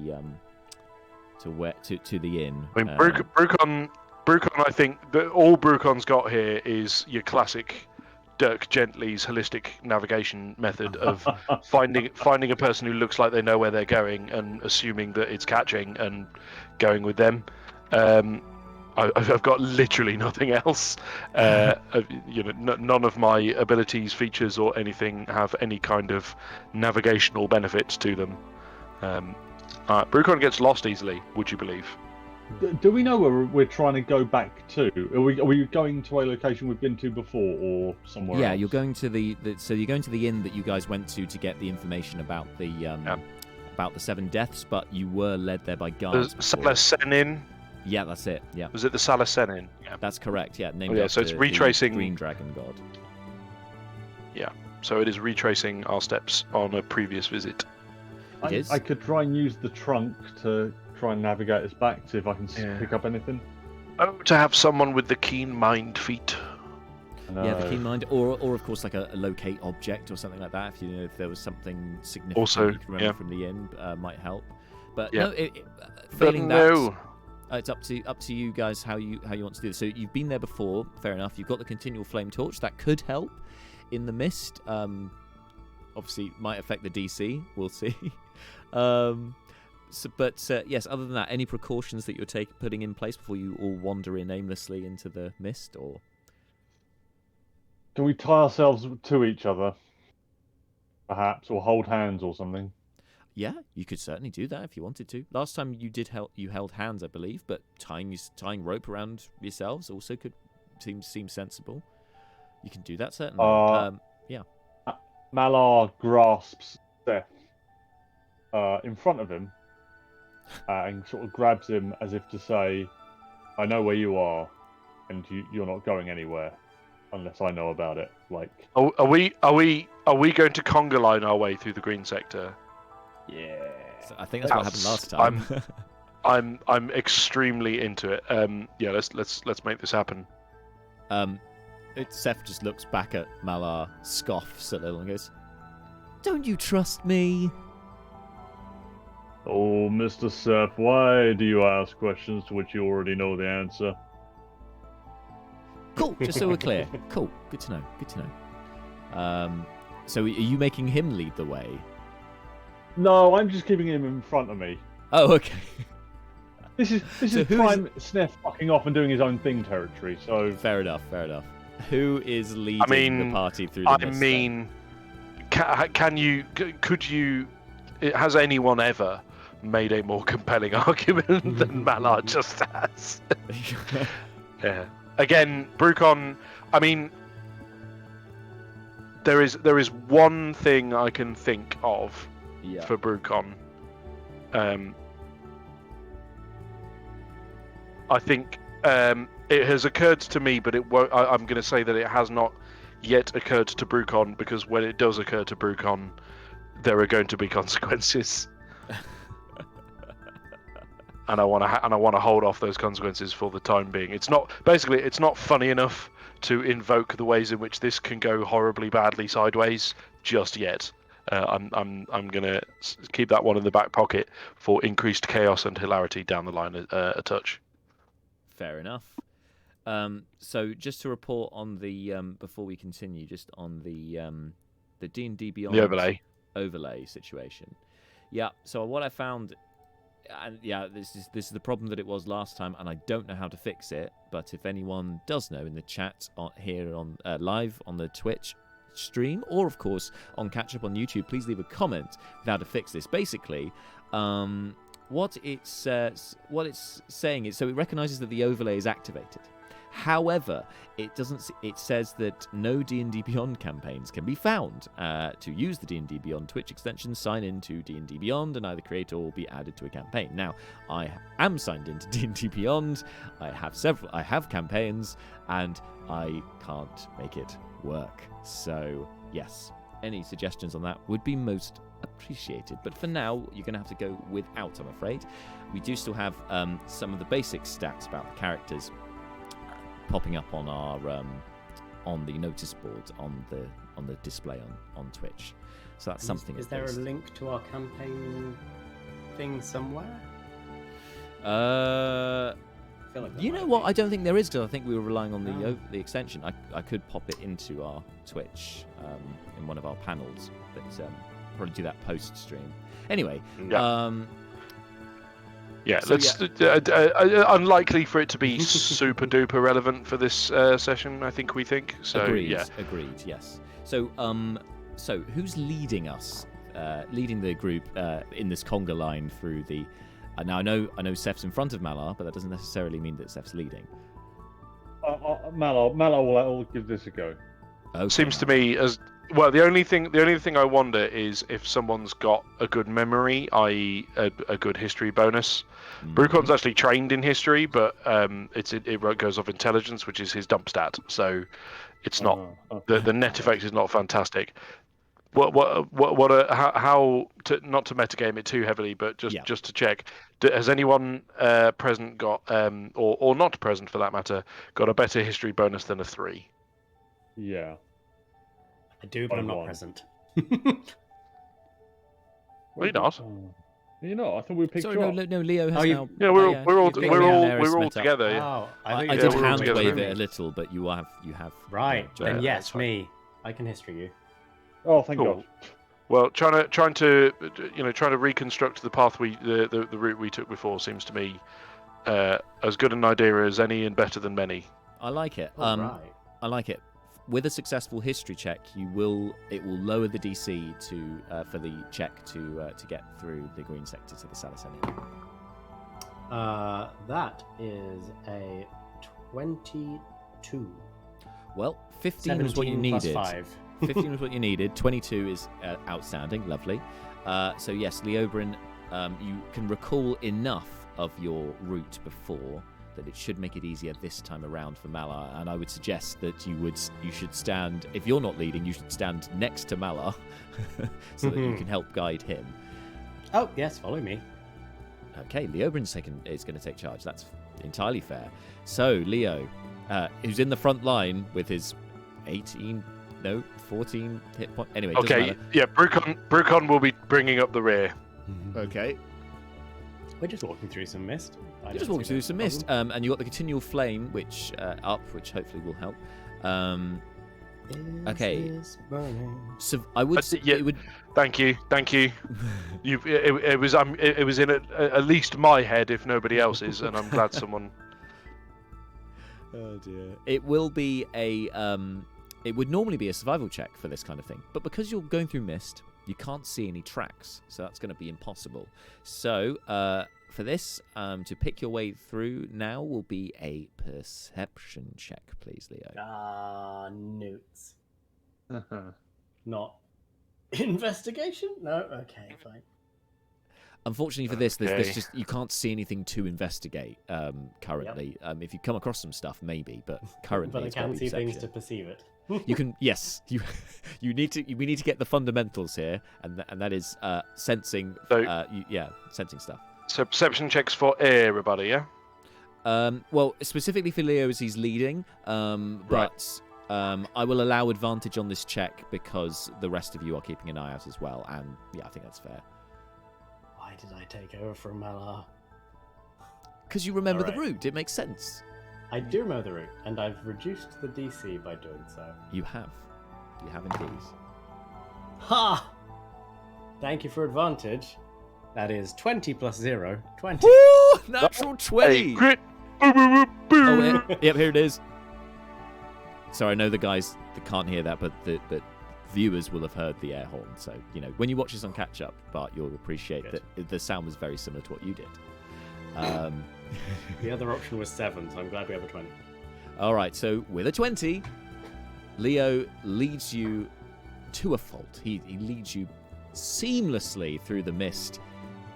to the inn? I mean, Brucon, I think that all Brucon's got here is your classic Dirk Gently's holistic navigation method of finding a person who looks like they know where they're going and assuming that it's catching and going with them. I've got literally nothing else. None of my abilities, features, or anything have any kind of navigational benefits to them. Brucon gets lost easily, would you believe? Do we know where we're trying to go back to? Are we going to a location we've been to before, or somewhere else? Yeah, you're going to you're going to the inn that you guys went to get the information about about the 7 deaths, but you were led there by guards. The Salacen Inn. Yeah, that's it. Yeah. Was it the Salacen Inn? Yeah. That's correct. Yeah. Named so it's retracing the Green Dragon God. Yeah. So it is retracing our steps on a previous visit. I could try and use the trunk to try and navigate us back, see if I can pick up anything. Oh, to have someone with the keen mind feat. No. Yeah, the keen mind, or of course like a locate object or something like that. If there was something significant also, you could remember from the inn, might help. But yeah. Failing that, it's up to you guys how you want to do this. So you've been there before, fair enough. You've got the continual flame torch that could help in the mist. Obviously, might affect the DC. We'll see. Yes, other than that, any precautions that you're putting in place before you all wander in aimlessly into the mist, or do we tie ourselves to each other, perhaps, or hold hands or something? Yeah, you could certainly do that if you wanted to. Last time you did you held hands, I believe, but tying rope around yourselves also could seem sensible. You can do that certainly. Yeah. Malar grasps Seth in front of him and sort of grabs him as if to say, "I know where you are, and you're not going anywhere unless I know about it." Like, are we going to conga line our way through the green sector? Yeah, so I think that's what happened last time. I'm extremely into it. Yeah, let's make this happen. Seth just looks back at Malar, scoffs a little, and goes, Don't you trust me? Oh, Mr. Seth, why do you ask questions to which you already know the answer? Cool, just so we're clear. Cool, good to know, so are you making him lead the way? No, I'm just keeping him in front of me. Oh, okay. This is So who's- prime Sniff fucking off and doing his own thing territory, so... Fair enough. Who is leading the party through the mist, then? could you... Has anyone ever made a more compelling argument than Malar just has? Yeah. Again, Brucon, I mean, there is one thing I can think of for Brucon. I think it has occurred to me, but it won't. I'm going to say that it has not yet occurred to Brucon, because when it does occur to Brucon, there are going to be consequences. And I want to hold off those consequences for the time being. It's not funny enough to invoke the ways in which this can go horribly badly sideways just yet. I'm gonna keep that one in the back pocket for increased chaos and hilarity down the line a touch. Fair enough. So just to report on the before we continue, just on the D&D Beyond The overlay situation. Yeah. So what I found. And yeah, this is the problem that it was last time, and I don't know how to fix it. But if anyone does know in the chat here on live on the Twitch stream, or of course on Catch Up on YouTube, please leave a comment with how to fix this. Basically, what it's saying is, so it recognizes that the overlay is activated. However, it doesn't. It says that no D&D Beyond campaigns can be found. To use the D&D Beyond Twitch extension, sign in to D&D Beyond, and either create or be added to a campaign. Now, I am signed into D&D Beyond. I have campaigns, and I can't make it work. So, yes, any suggestions on that would be most appreciated. But for now, you're going to have to go without, I'm afraid. We do still have some of the basic stats about the characters popping up on our on the notice board on the display on Twitch. So that's something. Is there a link to our campaign thing somewhere? I feel like you know what? I don't think there is, because I think we were relying on the extension. I could pop it into our Twitch in one of our panels, but probably do that post stream. Anyway. Yeah. Yeah, So, unlikely for it to be super duper relevant for this session. We think so. Agreed. Yeah. Agreed. Yes. So so who's leading us? Leading the group in this conga line through the. Now I know Seth's in front of Malar, but that doesn't necessarily mean that Seth's leading. Malar will give this a go. Okay. Seems to me as well. The only thing I wonder is if someone's got a good memory, i.e., a good history bonus. Brucon's actually trained in history, but it goes off intelligence, which is his dump stat. So it's not the net effect is not fantastic. How to, not to metagame it too heavily, but just to check, has anyone present got or not present for that matter got a better history bonus than a 3? Yeah. I do, but I'm not present. Well, you're not. You know, I thought we picked Sorry, you up. no, Leo has now. Yeah, we're all met together. up. Yeah. Oh, I think did you were hand together. wave it a little, but you have. Right, joined. then yes, that's fine. me. I can history you. Oh, thank Cool. God. Well, trying to reconstruct the path the route we took before seems to me as good an idea as any and better than many. I like it. Right. I like it. With a successful history check, it will lower the DC for the check to get through the green sector to the Salasenian. That is a 22. Well, 15 was what you needed. Plus 5. 15 was what you needed. 22 is outstanding. Lovely. So yes, Leobrin, you can recall enough of your route before that it should make it easier this time around for Malar. And I would suggest that you should stand, if you're not leading, you should stand next to Malar so that you can help guide him. Oh, yes, follow me. Okay, Leobrin is going to take charge. That's entirely fair. So, Leo, who's in the front line with his 18 No, 14 hit point. Anyway, it doesn't Okay, matter. yeah, Brucon will be bringing up the rear. Okay. We're just walking through some mist. You're just walking through some mist, and you got the continual flame, which which hopefully will help. Okay. So I would. Yeah. It would. Thank you. It was in at least my head, if nobody else's, and I'm glad someone. Oh dear. It will be a. It would normally be a survival check for this kind of thing, but because you're going through mist, you can't see any tracks, so that's going to be impossible. So for this, to pick your way through now will be a perception check, please, Leo. Newts. Not investigation? No? Okay, fine. Unfortunately for this, there's Okay. just you can't see anything to investigate currently. If you come across some stuff, maybe, but currently But I it's gotta can be see things perception. to perceive it. You can, yes, we need to get the fundamentals here, and that is sensing. So- Sensing stuff. So perception checks for everybody, yeah. Well, specifically for Leo as he's leading, but I will allow advantage on this check because the rest of you are keeping an eye out as well, and yeah, I think that's fair. Why did I take over from Malar? Because you remember the Alright. route, it makes sense. I do remember the route, and I've reduced the DC by doing so. You have indeed. Ha! Thank you for advantage. That is 20 plus 0. 20. Woo! Natural 20! Hey, crit! Boo, boo, boo, boo. Oh, yep, here it is. Sorry, I know the guys that can't hear that, but viewers will have heard the air horn. So, when you watch this on catch up, Bart, you'll appreciate Good. that the sound was very similar to what you did. The other option was 7, so I'm glad we have a 20. All right, so with a 20, Leo leads you to a fault. He leads you seamlessly through the mist.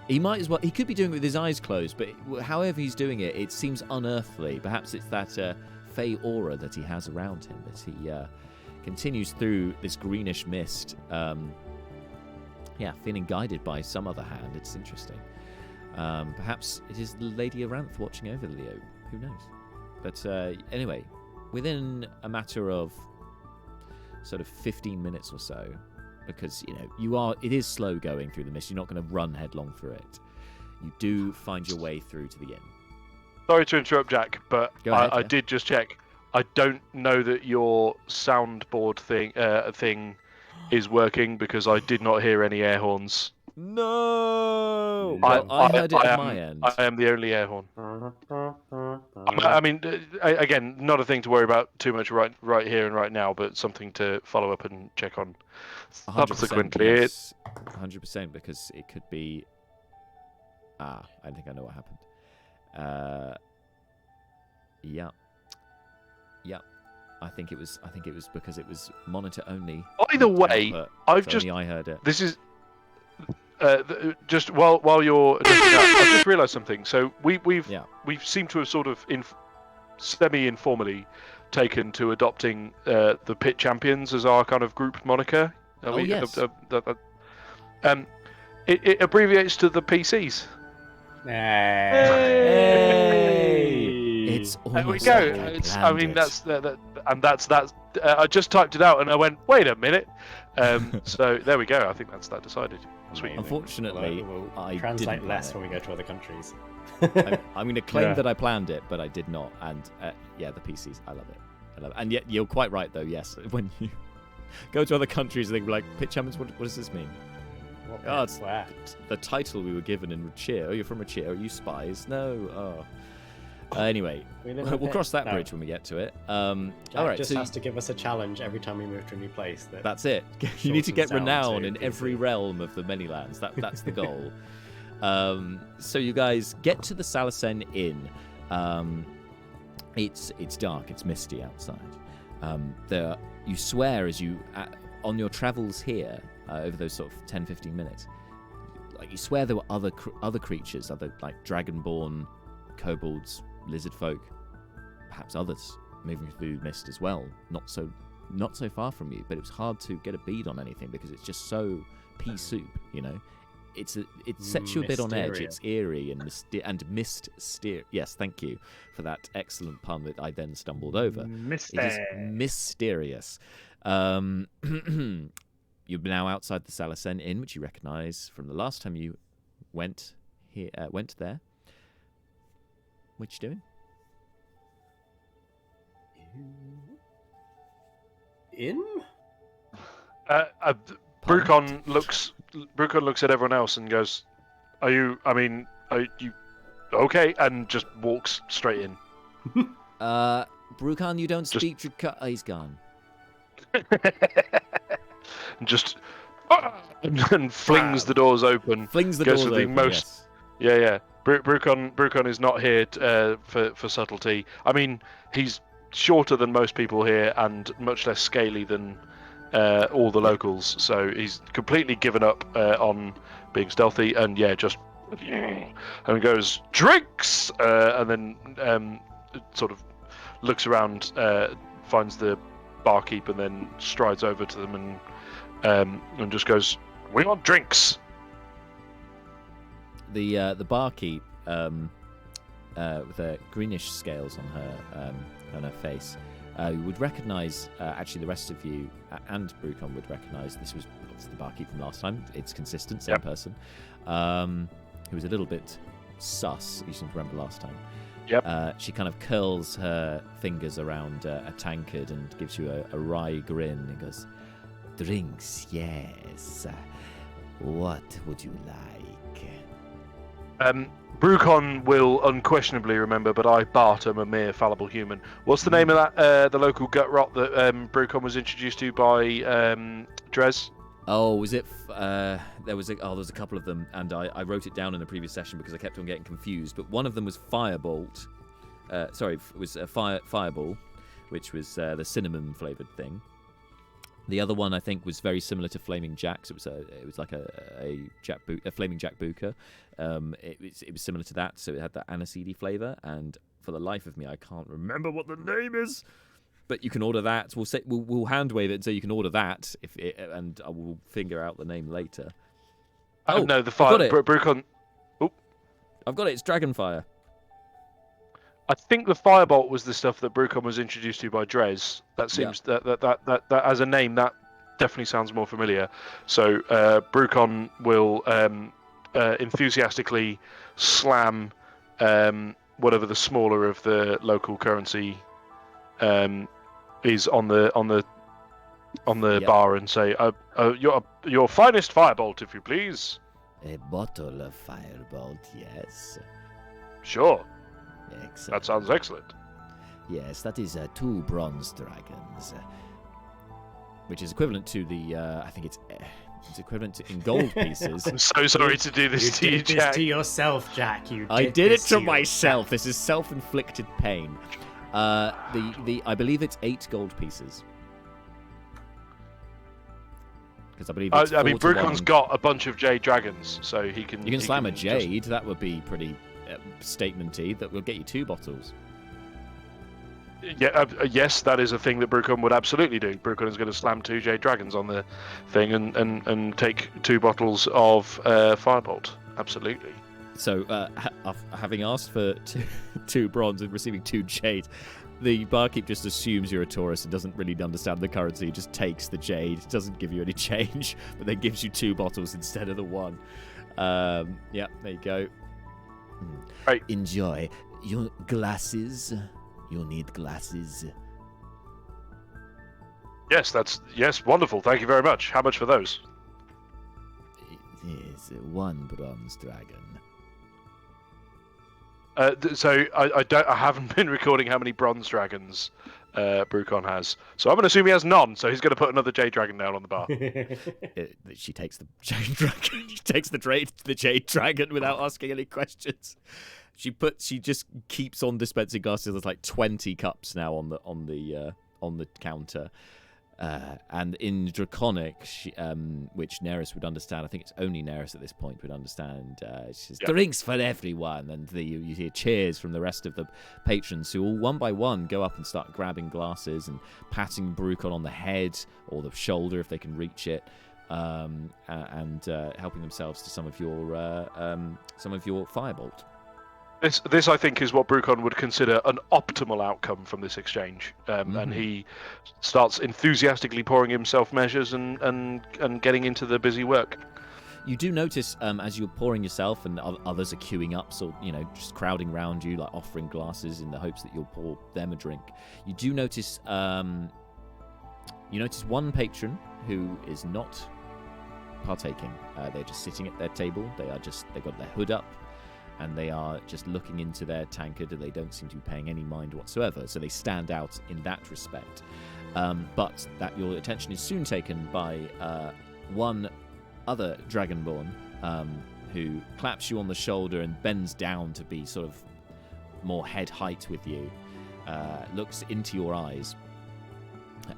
He might as well. He could be doing it with his eyes closed, but however he's doing it, it seems unearthly. Perhaps it's that fey aura that he has around him that he continues through this greenish mist. Feeling guided by some other hand. It's interesting. Perhaps it is Lady Aranth watching over Leo. Who knows? But anyway, within a matter of sort of 15 minutes or so, because it is slow going through the mist. You're not going to run headlong through it. You do find your way through to the inn. Sorry to interrupt, Jack, but Go ahead, I yeah. did just check. I don't know that your soundboard thing is working because I did not hear any air horns. No. Well, I heard it at my end. I am the only air horn. I mean, again, not a thing to worry about too much right here and right now, but something to follow up and check on 100%, subsequently. yes. 100%, because it could be. I think I know what happened. Yeah. I think it was because it was monitor only. Either way, output, I've so just only I heard it. this is just while you're addressing that, I've just realised something. So we've seemed to have sort of semi-informally taken to adopting the Pit Champions as our kind of group moniker. Yes. It abbreviates to the PCs. Hey! It's There we almost go. like I It's, I planned mean, it. that's I just typed it out and I went, wait a minute. So there we go. I think that's that decided. Sweet. Unfortunately, we'll I translate didn't less plan when we go to other countries. I'm going to claim Yeah. that I planned it, but I did not. And the PCs, I love it. And yet, you're quite right, though. Yes, when you go to other countries, they like Pit Champions. What does this mean? What Oh, bits? Where? The title we were given in Rachir. Oh, you're from Rachir. Are you spies? No. Oh. Anyway, We live in a we'll pit. cross that No. bridge when we get to it. Jack All right, just so has to give us a challenge every time we move to a new place. that's it. You need to get shortens down renown to in PC. every realm of the Manylands. That's the goal. So you guys get to the Salacen Inn. It's dark. It's misty outside. You swear as you on your travels here over those sort of 10-15 minutes. Like you swear there were other creatures, other like dragonborn, kobolds, lizard folk, perhaps others moving through mist as well. Not so far from you, but it was hard to get a bead on anything because it's just so pea soup. It sets you a bit on edge. Mysterious. It's eerie and mysterious. Yes, thank you for that excellent pun that I then stumbled over. It is mysterious. You're now outside the Salacen Inn, which you recognise from the last time you went here. Went there. What you doing? In? Brucon looks at everyone else and goes, are you okay? And just walks straight in. Brucon, you don't speak he's gone. And just and flings the doors open. Flings the goes doors for the open, most. yes. Yeah. Brucon is not here for subtlety. I mean, he's shorter than most people here and much less scaly than all the locals. So he's completely given up on being stealthy, and just and goes drinks, and then sort of looks around, finds the barkeep, and then strides over to them and just goes, "We want drinks." The barkeep, with the greenish scales on her face, would recognise, actually the rest of you and Brucon would recognise this was obviously the barkeep from last time. It's consistent, same person. Who was a little bit sus, you seem to remember last time. Yep. She kind of curls her fingers around a tankard and gives you a wry grin and goes, "Drinks, yes. What would you like?" Brucon will unquestionably remember, but I, Bart, am a mere fallible human. What's the name of that the local gut rot that Brucon was introduced to by Drez? Oh, was it? There was a couple of them, and I wrote it down in the previous session because I kept on getting confused. But one of them was Firebolt. It was Fireball, which was the cinnamon flavored thing. The other one I think was very similar to Flaming Jack's. It was like a Flaming Jack Buka. It was similar to that, so it had that aniseedy flavor. And for the life of me, I can't remember what the name is. But you can order that. We'll hand wave it so you can order that, and I will figure out the name later. Oh no, the fire. Brucon. Oh, I've got it. It's Dragonfire. I think the Firebolt was the stuff that Brucon was introduced to by Drez. That seems that as a name that definitely sounds more familiar. So Brucon will enthusiastically slam whatever the smaller of the local currency is on the bar and say, your finest Firebolt, if you please. A bottle of Firebolt, yes. Sure. Excellent. That sounds excellent. Yes, that is 2 bronze dragons, which is equivalent to the. I think it's equivalent to in gold pieces. I'm so sorry to do this to you, Jack. To yourself, Jack. I did it to myself. This is self-inflicted pain. I believe it's 8 gold pieces. Because I believe it's 4 to Brucon's 1. got a bunch of jade dragons, so he can. You can slam a jade. That would be pretty statementy. That will get you 2 bottles. Yeah, yes, that is a thing that Brucon would absolutely do. Brucon is going to slam 2 jade dragons on the thing and take 2 bottles of Firebolt. Absolutely. So, having asked for 2 bronze and receiving 2 jade, the barkeep just assumes you're a tourist and doesn't really understand the currency. He just takes the jade, doesn't give you any change, but then gives you 2 bottles instead of the 1. Yeah, there you go. Right. Enjoy. Your glasses. You'll need glasses. Yes, wonderful. Thank you very much. How much for those? Yes, 1 bronze dragon. So I haven't been recording how many bronze dragons Brucon has. So I'm going to assume he has none. So he's going to put another jade dragon down on the bar. She takes the jade dragon. She takes the jade dragon without asking any questions. She just keeps on dispensing glasses. There's like 20 cups now on the counter. And in Draconic, which Neris would understand, I think it's only Neris at this point would understand, she says, drinks for everyone. And you hear cheers from the rest of the patrons who all one by one go up and start grabbing glasses and patting Brucon on the head or the shoulder if they can reach it, and helping themselves to some of your Firebolt. This I think is what Brucon would consider an optimal outcome from this exchange, and he starts enthusiastically pouring himself measures and getting into the busy work. You do notice as you're pouring yourself and others are queuing up, so just crowding around you, like offering glasses in the hopes that you'll pour them a drink. You do notice one patron who is not partaking. They're just sitting at their table. They've got their hood up, and they are just looking into their tankard, and they don't seem to be paying any mind whatsoever. So they stand out in that respect. But that your attention is soon taken by one other Dragonborn who claps you on the shoulder and bends down to be sort of more head height with you, looks into your eyes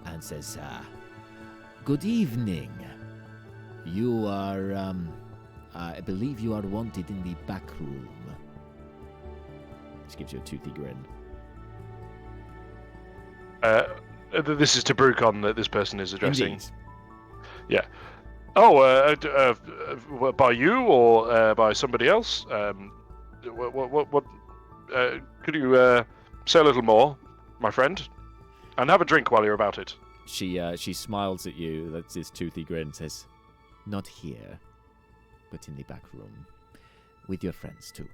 and says, "Good evening. You are, I believe you are wanted in the back room." Just gives you a toothy grin. This is to Brucon that this person is addressing. Indeed. Yeah. Oh, by you or by somebody else? What could you say a little more, my friend, and have a drink while you're about it? She smiles at you. That's his toothy grin. Says, "Not here, but in the back room, with your friends too."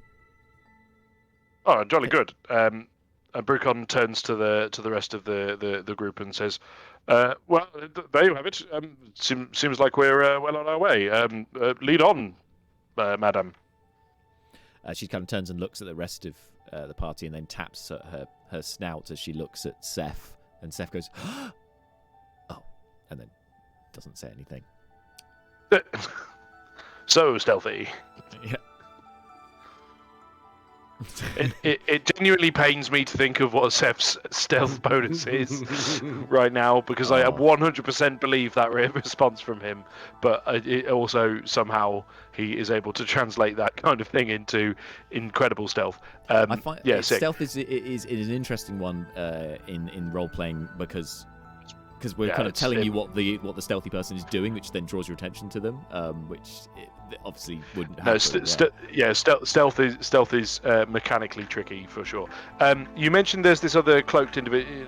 Oh, jolly good. And Brucon turns to the rest of the group and says, "Well, there you have it. Seems like we're well on our way. Lead on, madam." She kind of turns and looks at the rest of the party, and then taps at her snout as she looks at Seth, and Seth goes, "Oh," and then doesn't say anything. So stealthy. Yeah. It genuinely pains me to think of what Seth's stealth bonus is right now, because I 100% believe that response from him, but it also somehow he is able to translate that kind of thing into incredible stealth. I find sick. stealth is an interesting one in role playing because we're kind of telling you what the stealthy person is doing, which then draws your attention to them, which obviously wouldn't happen. Stealth is mechanically tricky for sure. You mentioned there's this other cloaked individual.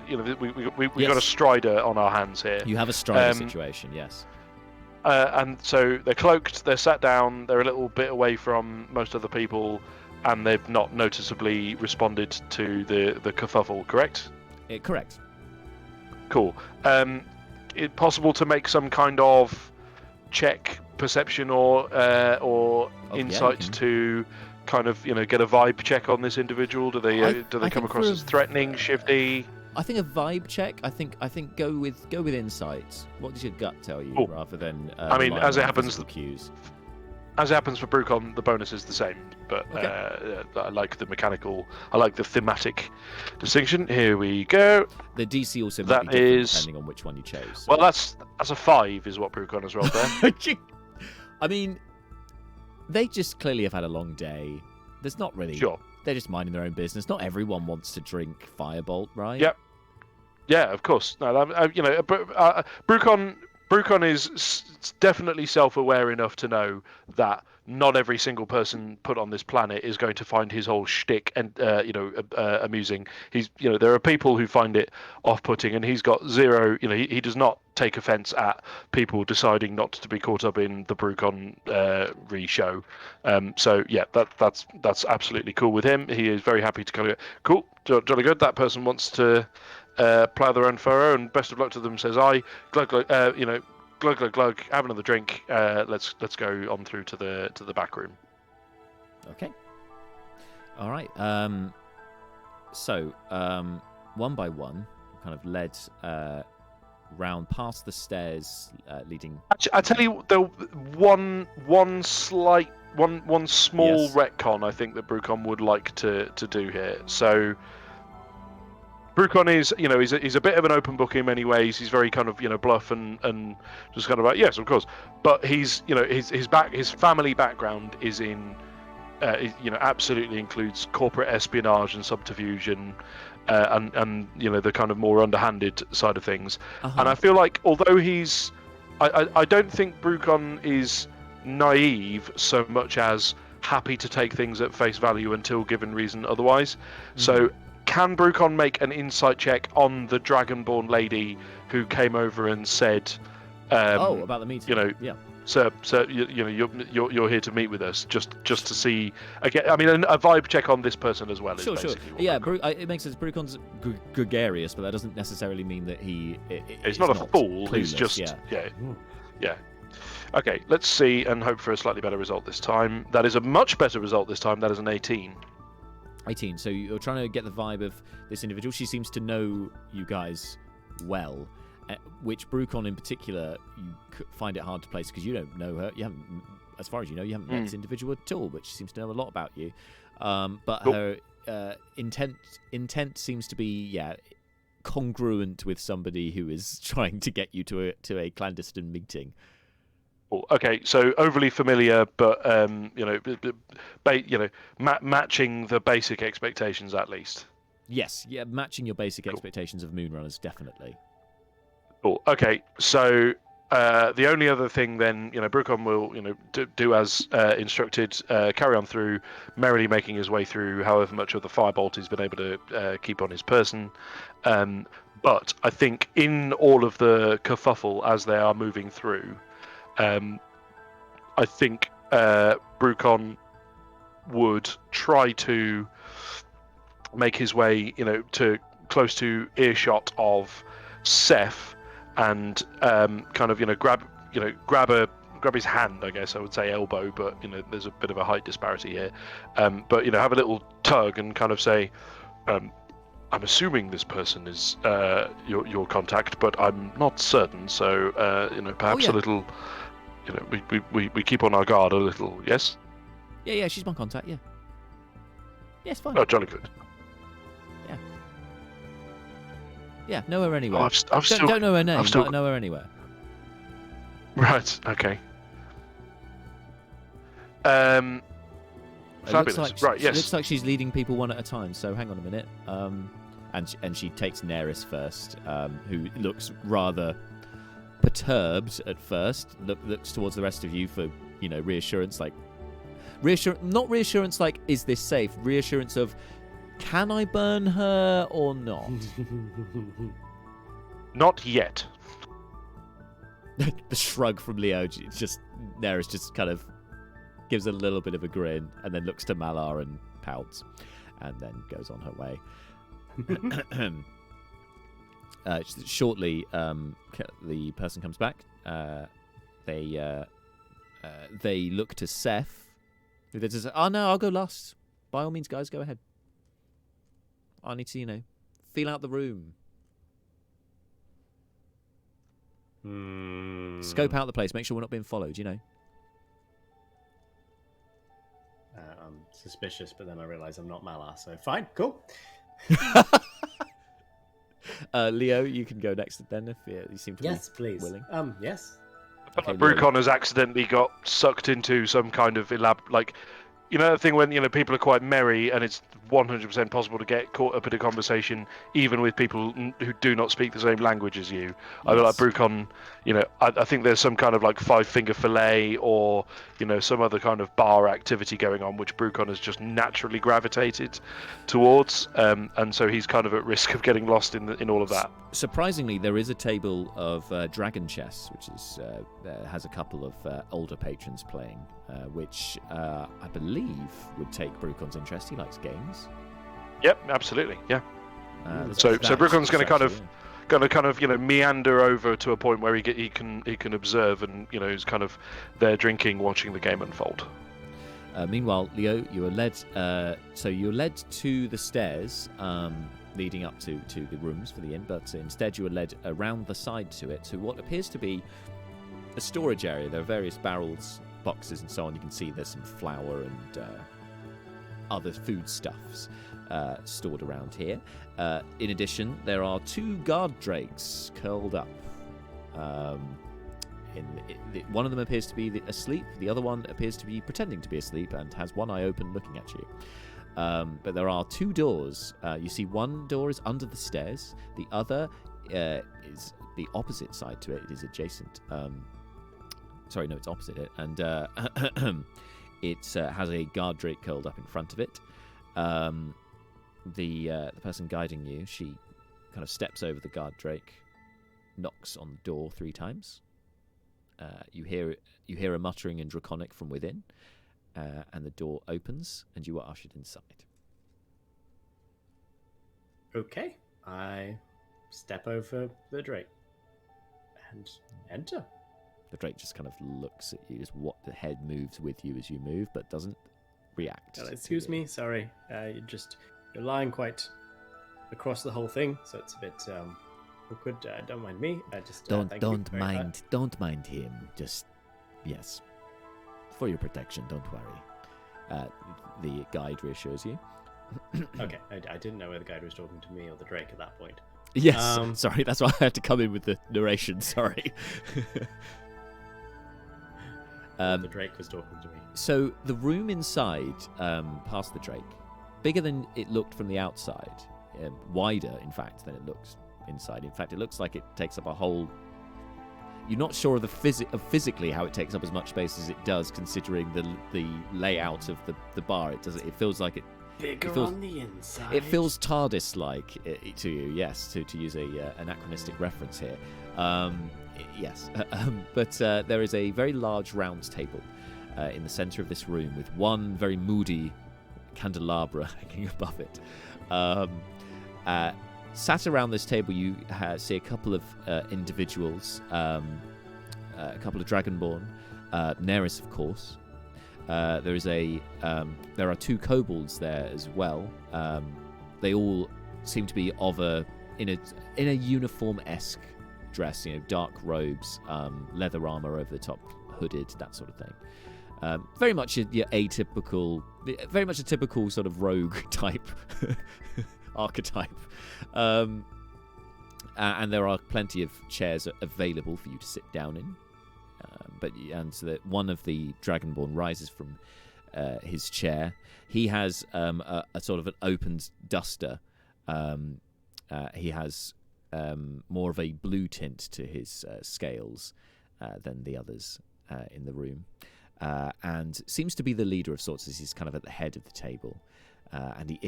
We got a strider on our hands here. You have a strider situation, yes. And so they're cloaked. They're sat down. They're a little bit away from most other people, and they've not noticeably responded to the kerfuffle. Correct? Correct. Cool. It possible to make some kind of check, perception, or insight to kind of get a vibe check on this individual? Do they come across as threatening, shifty? I think a vibe check. I think go with insight. What does your gut tell you, rather than? As it happens, cues. As it happens for Brucon, the bonus is the same, but okay. I like the mechanical. I like the thematic distinction. Here we go. The DC also might be different depending on which one you chose. Well, that's a 5, is what Brucon has rolled there. I mean, they just clearly have had a long day. There's not really. Sure. They're just minding their own business. Not everyone wants to drink Firebolt, right? Yep. Yeah, of course. No, Brucon is definitely self-aware enough to know that not every single person put on this planet is going to find his whole shtick and amusing. There are people who find it off-putting, and he's got zero. He does not take offence at people deciding not to be caught up in the Brucon re-show. So yeah, that's absolutely cool with him. He is very happy to kind of cool, jolly good. That person wants to plough their own furrow, and best of luck to them, says I. Glug glug, glug glug glug. Have another drink. Let's go on through to the back room. Okay. All right. So one by one, kind of led round past the stairs leading. Actually, I tell you, the one small retcon I think that Brucon would like to do here. So Brucon is, he's a bit of an open book in many ways. He's very kind of, bluff and just kind of like, yes, of course. But he's, his family background is in, absolutely includes corporate espionage and subterfuge and the kind of more underhanded side of things. Uh-huh. And I feel like although I don't think Brucon is naive so much as happy to take things at face value until given reason otherwise. So can Brucon make an insight check on the Dragonborn lady who came over and said, about the meeting. you know, Yeah. So you know you're here to meet with us just to see again. I mean, a vibe check on this person as well. Sure. Is basically what Yeah, we've got. it makes sense. Brucon's gregarious, but that doesn't necessarily mean that He's not a fool. He's clueless, just yeah. yeah. Okay, let's see and hope for a slightly better result this time. That is a much better result this time. That is an 18. 18. So you're trying to get the vibe of this individual. She seems to know you guys well, which Brucon in particular, you find it hard to place because you don't know her. You haven't, as far as you know, you haven't met this individual at all, but she seems to know a lot about you. But her intent seems to be, congruent with somebody who is trying to get you to a clandestine meeting. Okay, so overly familiar, but matching the basic expectations at least. Yes, yeah, matching your basic expectations of Moonrunners, definitely. Cool. Okay, so the only other thing then, Brucon will, do as instructed, carry on through, merrily making his way through however much of the firebolt he's been able to keep on his person. But I think in all of the kerfuffle as they are moving through, I think Brucon would try to make his way, to close to earshot of Seth, and grab his hand. I guess I would say elbow, but there's a bit of a height disparity here. But have a little tug and kind of say, I'm assuming this person is your contact, but I'm not certain. So perhaps a little. We keep on our guard a little, yes? Yeah, she's my contact, yeah. Yeah, it's fine. Oh, jolly good. Yeah, know her anywhere. Oh, don't know her name, but I know her anywhere. Right, okay. Fabulous. Right, yes. It looks like she's leading people one at a time, so hang on a minute. And she takes Neris first, who looks rather perturbed at first, looks towards the rest of you for reassurance, not reassurance like is this safe, reassurance of can I burn her or not. Not yet. The shrug from Leo, Neris just kind of gives a little bit of a grin and then looks to Malar and pouts and then goes on her way. Shortly, the person comes back. They look to Seth. Who says, "Oh no, I'll go last. By all means, guys, go ahead. I need to, feel out the room, scope out the place, make sure we're not being followed. I'm suspicious, but then I realise I'm not Malar, so fine, cool. Leo, you can go next then if you seem to Yes, be please. willing. Yes. Okay, Brucon has accidentally got sucked into some kind of that thing when people are quite merry and it's 100% possible to get caught up in a conversation even with people who do not speak the same language as you. I feel like Brucon, I think there's some kind of 5-finger fillet or some other kind of bar activity going on which Brucon has just naturally gravitated towards, and so he's kind of at risk of getting lost in all of that. Surprisingly, there is a table of dragon chess, which has a couple of older patrons playing, which I believe would take Brucon's interest. He likes games. Yep, absolutely. Yeah. So That's Brucon's going to kind of yeah. meander over to a point where he can observe and is kind of there drinking, watching the game unfold. Meanwhile, Leo, you are led. So you're led to the stairs leading up to the rooms for the inn, but instead you are led around the side to it to what appears to be a storage area. There are various barrels, boxes, and so on. You can see there's some flour and other foodstuffs stored around here. In addition, there are 2 guard drakes curled up. One of them appears to be asleep. The other one appears to be pretending to be asleep and has one eye open looking at you. But there are 2 doors. You see one door is under the stairs. The other is the opposite side to it. It is adjacent. Sorry, no, it's opposite it. And It has a guard drake curled up in front of it. The person guiding you, she kind of steps over the guard drake, knocks on the door 3 times. You hear a muttering in Draconic from within, and the door opens, and you are ushered inside. Okay, I step over the drake and enter. The drake just kind of looks at you, just what the head moves with you as you move, but doesn't react. Excuse me, sorry. You're lying quite across the whole thing, so it's a bit awkward. Don't mind me. Don't mind him. Just yes, for your protection. Don't worry. The guide reassures you. Okay, I didn't know whether the guide was talking to me or the drake at that point. Yes, sorry, that's why I had to come in with the narration. Sorry. The drake was talking to me. So the room inside, past the drake, bigger than it looked from the outside, wider, in fact, than it looks inside. In fact, it looks like it takes up a whole... You're not sure of physically how it takes up as much space as it does, considering the layout of the bar. It feels like it... Bigger on the inside. It feels TARDIS-like to you, yes, to use a anachronistic reference here. Yes, but there is a very large round table in the centre of this room with one very moody candelabra hanging above it. Sat around this table, you see a couple of individuals, a couple of Dragonborn, Neris, of course. There are 2 kobolds there as well. They all seem to be in a uniform-esque dress, dark robes, leather armor over the top, hooded, that sort of thing. Very much a typical sort of rogue type archetype. And there are plenty of chairs available for you to sit down in. So that one of the Dragonborn rises from his chair. He has a sort of an opened duster. He has more of a blue tint to his scales than the others in the room, and seems to be the leader of sorts, as he's kind of at the head of the table, and he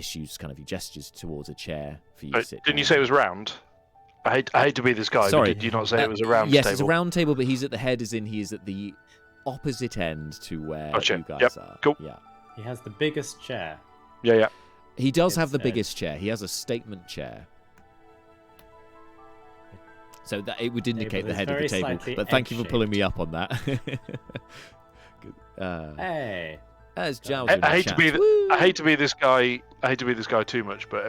gestures towards a chair for you to sit Didn't down. you say it was round? I hate to be this guy, Sorry. but did you not say it was a round yes, table? It's a round table, but he's at the head, as in he is at the opposite end to where Gotcha. you guys Yep. are. Cool. Yeah. He has the biggest chair. Yeah. He does have the Instead. biggest chair. He has a statement chair. So that it would indicate Table the is head of the very table. slightly But thank you for pulling egg-shaped. me up on that. Hey. As Giles I in the hate to chat. be Woo! I hate to be this guy. I hate to be this guy too much, but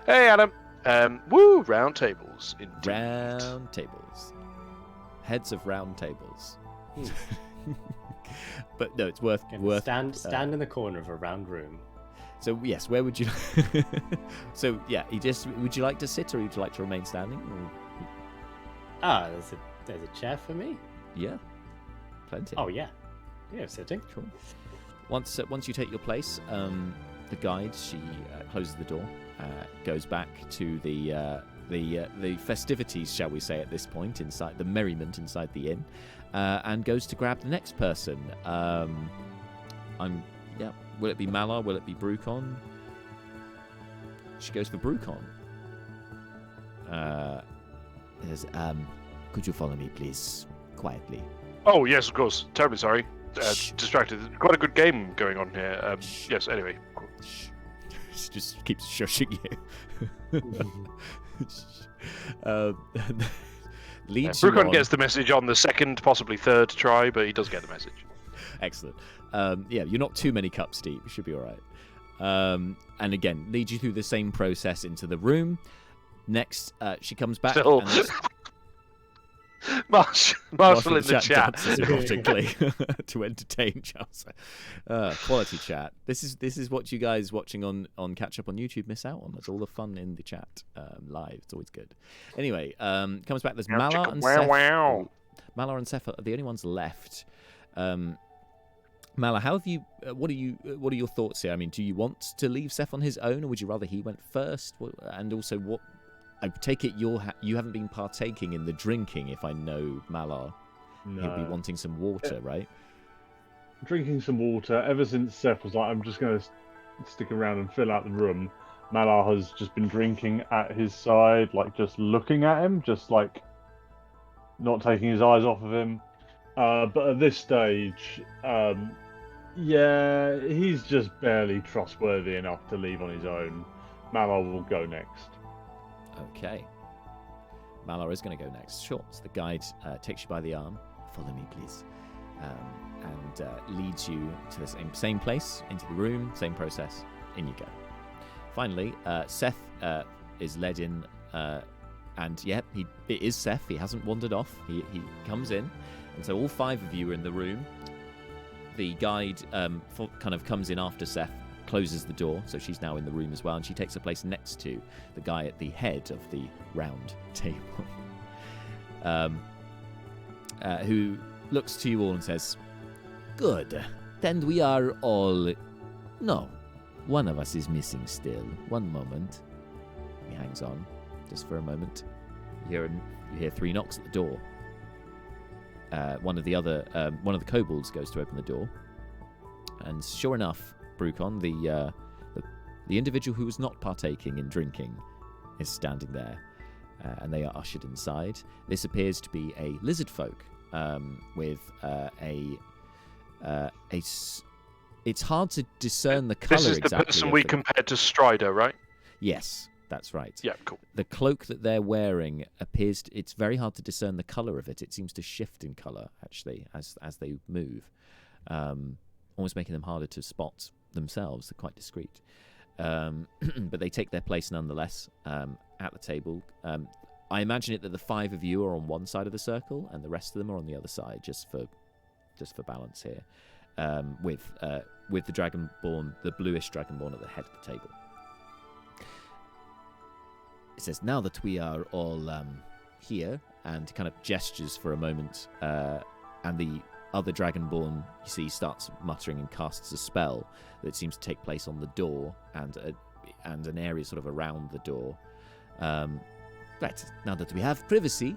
hey, Adam. Woo! Round tables. Indeed. Round tables. Heads of round tables. But no, it's worth. Stand in the corner of a round room. So yes, where would you? So yeah, would you like to sit or would you like to remain standing? Or... There's a chair for me. Yeah, plenty. Oh yeah, sitting. Cool. Once you take your place, the guide she closes the door, goes back to the festivities, shall we say, at this point inside the merriment inside the inn, and goes to grab the next person. Will it be Malar? Will it be Brucon? She goes for Brucon. Could you follow me, please, quietly? Oh yes, of course. Terribly sorry. Shh. Distracted. Quite a good game going on here. Yes. Anyway. Shh. She just keeps shushing you. Leads you Brucon on. gets the message on the second, possibly third try, but he does get the message. Excellent. You're not too many cups deep. You should be all right. And again, leads you through the same process into the room. Next, she comes back. Still. And Marshall in the chat. dances erotically to entertain Charles. Quality chat. This is what you guys watching on Catch Up on YouTube miss out on. There's all the fun in the chat live. It's always good. Anyway, comes back. There's Malar and Seth. Wow. Malar and Seth are the only ones left. Malar, how have you? What are your thoughts here? I mean, do you want to leave Seth on his own, or would you rather he went first? And also, what? I take it you haven't been partaking in the drinking. If I know Malar, he'd be wanting some water, right? drinking some water. Ever since Seth was like, I'm just going to stick around and fill out the room, Malar has just been drinking at his side, like just looking at him, just like not taking his eyes off of him. But at this stage, yeah, he's just barely trustworthy enough to leave on his own. Malar will go next. Okay. Malar is going to go next. Sure. So the guide takes you by the arm. Follow me, please. And leads you to the same place, into the room, same process. In you go. Finally, Seth is led in, and yeah, it is Seth. He hasn't wandered off. He comes in, and so all 5 of you are in the room. The guide kind of comes in after Seth, closes the door, so she's now in the room as well, and she takes a place next to the guy at the head of the round table, who looks to you all and says, "Good. Then we are all... No, one of us is missing still. One moment." He hangs on just for a moment. You hear 3 knocks at the door. One of the kobolds goes to open the door, and sure enough, Brucon, the individual who was not partaking in drinking, is standing there, and they are ushered inside. This appears to be a lizard folk with it's hard to discern the colour exactly. This is the person we compared to Strider, right? Yes, that's right. Yeah, cool. The cloak that they're wearing it's very hard to discern the colour of it. It seems to shift in colour, actually, as they move, almost making them harder to spot themselves. They're quite discreet. But they take their place nonetheless at the table. I imagine it that the 5 of you are on one side of the circle and the rest of them are on the other side, just for balance here, with the Dragonborn, the bluish Dragonborn at the head of the table. It says, "Now that we are all here," and kind of gestures for a moment, and the other Dragonborn, you see, starts muttering and casts a spell that seems to take place on the door and an area sort of around the door. Right, now that we have privacy,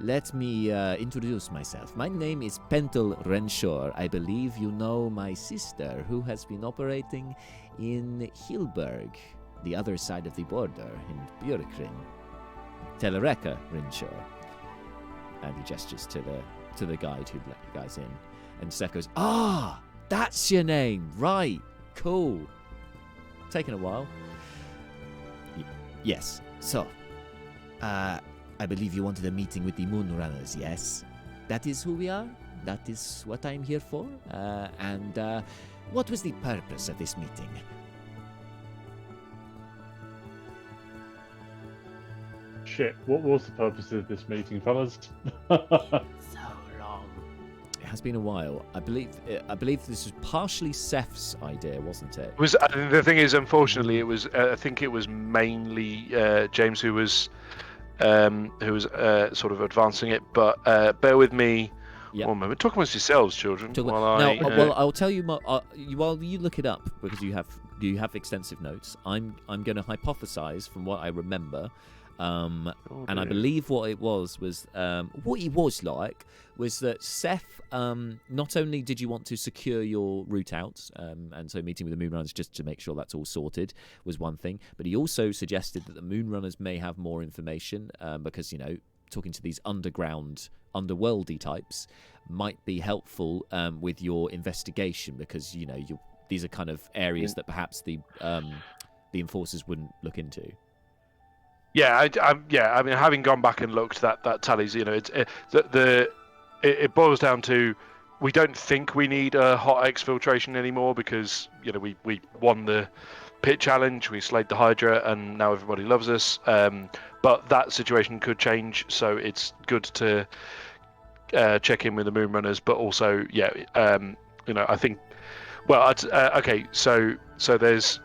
let me introduce myself. My name is Pentel Renshaw. I believe you know my sister, who has been operating in Hilberg, the other side of the border, in Björkrin. Telereka Renshaw. And he gestures to the guide who let you guys in. And Seth goes, "Ah, that's your name. Right, cool. Taking a while." Yes, so, I believe you wanted a meeting with the Moonrunners, yes? That is who we are? That is what I'm here for? And what was the purpose of this meeting? Shit, what was the purpose of this meeting, fellas? So long. It has been a while. I believe this was partially Seth's idea, wasn't it? The thing is, unfortunately, it was. I think it was mainly James who was sort of advancing it. But bear with me. Yep. One moment. Talk amongst yourselves, children. Well, I'll tell you. While you look it up, because you have extensive notes, I'm going to hypothesize from what I remember. And I believe what it was that Seth, not only did you want to secure your route out, and so meeting with the Moonrunners just to make sure that's all sorted was one thing, but he also suggested that the Moonrunners may have more information, because, talking to these underworldy types might be helpful with your investigation, because, these are kind of areas that perhaps the enforcers wouldn't look into. Yeah, I mean, having gone back and looked, that tallies. It boils down to, we don't think we need a hot exfiltration anymore because we won the pit challenge, we slayed the Hydra, and now everybody loves us. But that situation could change, so it's good to check in with the Moonrunners. But also, I think, well, okay, so there's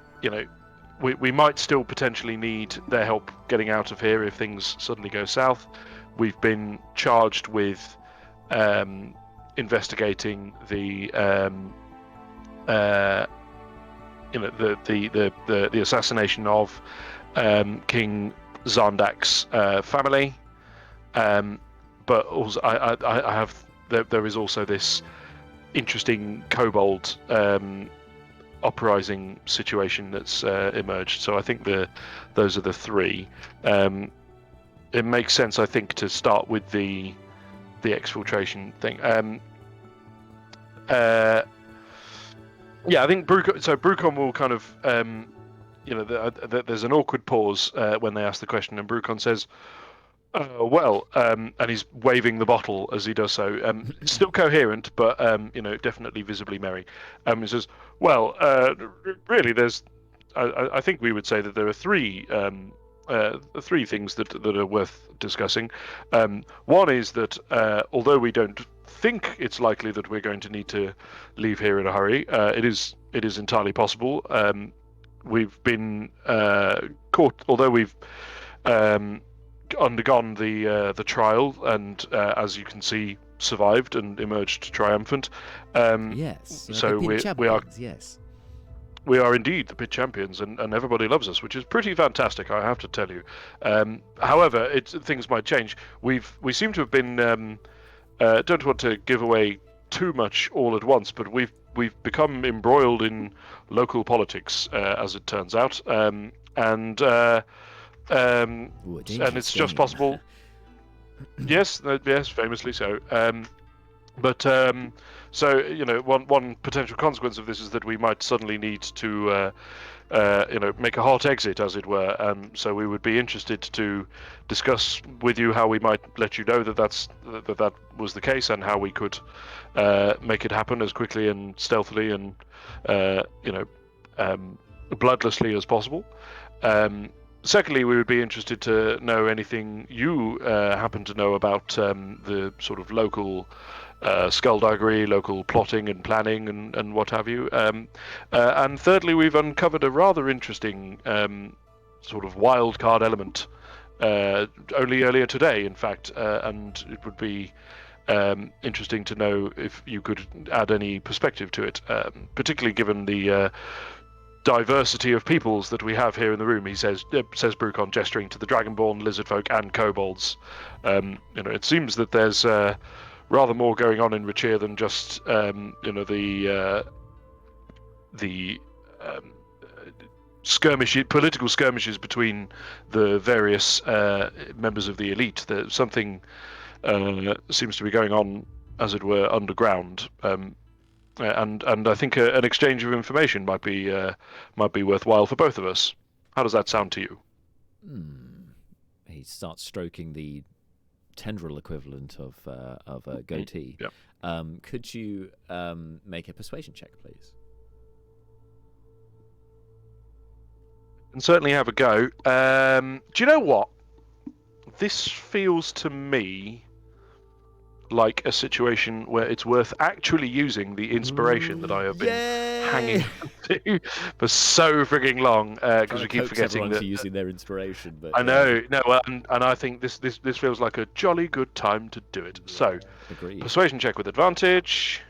We might still potentially need their help getting out of here if things suddenly go south. We've been charged with investigating the assassination of King Zandak's family. But also, I have there is also this interesting kobold uprising situation that's emerged. So I think those are the three. It makes sense, I think, to start with the exfiltration thing. Yeah, I think Brucon will kind of, there's an awkward pause when they ask the question, and Brucon says, and he's waving the bottle as he does so. Still coherent, but definitely visibly merry. He says, "Well, really, I think we would say that there are three things that are worth discussing. One is that although we don't think it's likely that we're going to need to leave here in a hurry, it is entirely possible. We've been caught, although we've undergone the trial, and as you can see, survived and emerged triumphant. Yes. So we are. Yes. We are indeed the pit champions, and everybody loves us, which is pretty fantastic, I have to tell you. However, things might change. We seem to have been. Don't want to give away too much all at once, but we've become embroiled in local politics, as it turns out, and it's just possible. Yes, famously so. So one potential consequence of this is that we might suddenly need to, make a hot exit, as it were. So we would be interested to discuss with you how we might let you know that that was the case, and how we could make it happen as quickly and stealthily and bloodlessly as possible. Secondly, we would be interested to know anything you happen to know about the sort of local skullduggery, local plotting and planning and what have you. And thirdly, we've uncovered a rather interesting sort of wild card element only earlier today, in fact, and it would be interesting to know if you could add any perspective to it, particularly given the diversity of peoples that we have here in the room. He says Brucon, gesturing to the Dragonborn, Lizardfolk, and Kobolds. It seems that there's rather more going on in Richir than just the political skirmishes between the various members of the elite. There's something seems to be going on, as it were, underground. And I think an exchange of information might be worthwhile for both of us. How does that sound to you? He starts stroking the tendril equivalent of a goatee. Yep. Could you make a persuasion check, please? And certainly have a go. Do you know what? This feels to me like a situation where it's worth actually using the inspiration that I have been hanging to for so frigging long, because we keep forgetting that using their inspiration. But I know, and I think this feels like a jolly good time to do it. So, agreed. Persuasion check with advantage.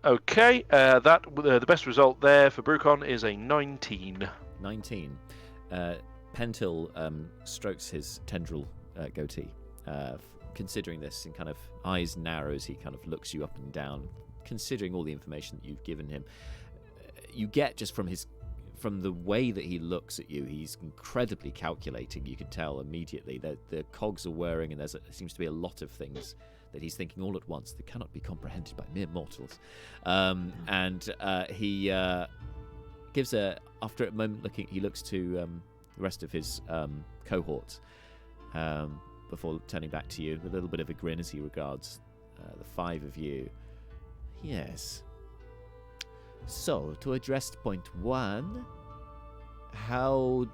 Okay, the best result there for Brucon is a 19. 19. Pentil strokes his tendril goatee. Considering this, and kind of eyes narrows, he kind of looks you up and down, considering all the information that you've given him. You get just from the way that he looks at you, he's incredibly calculating. You can tell immediately that the cogs are whirring, and there seems to be a lot of things that he's thinking all at once that cannot be comprehended by mere mortals. He gives after a moment looking, he looks to the rest of his cohort. Before turning back to you, with a little bit of a grin as he regards the five of you. Yes. So, to address point one, how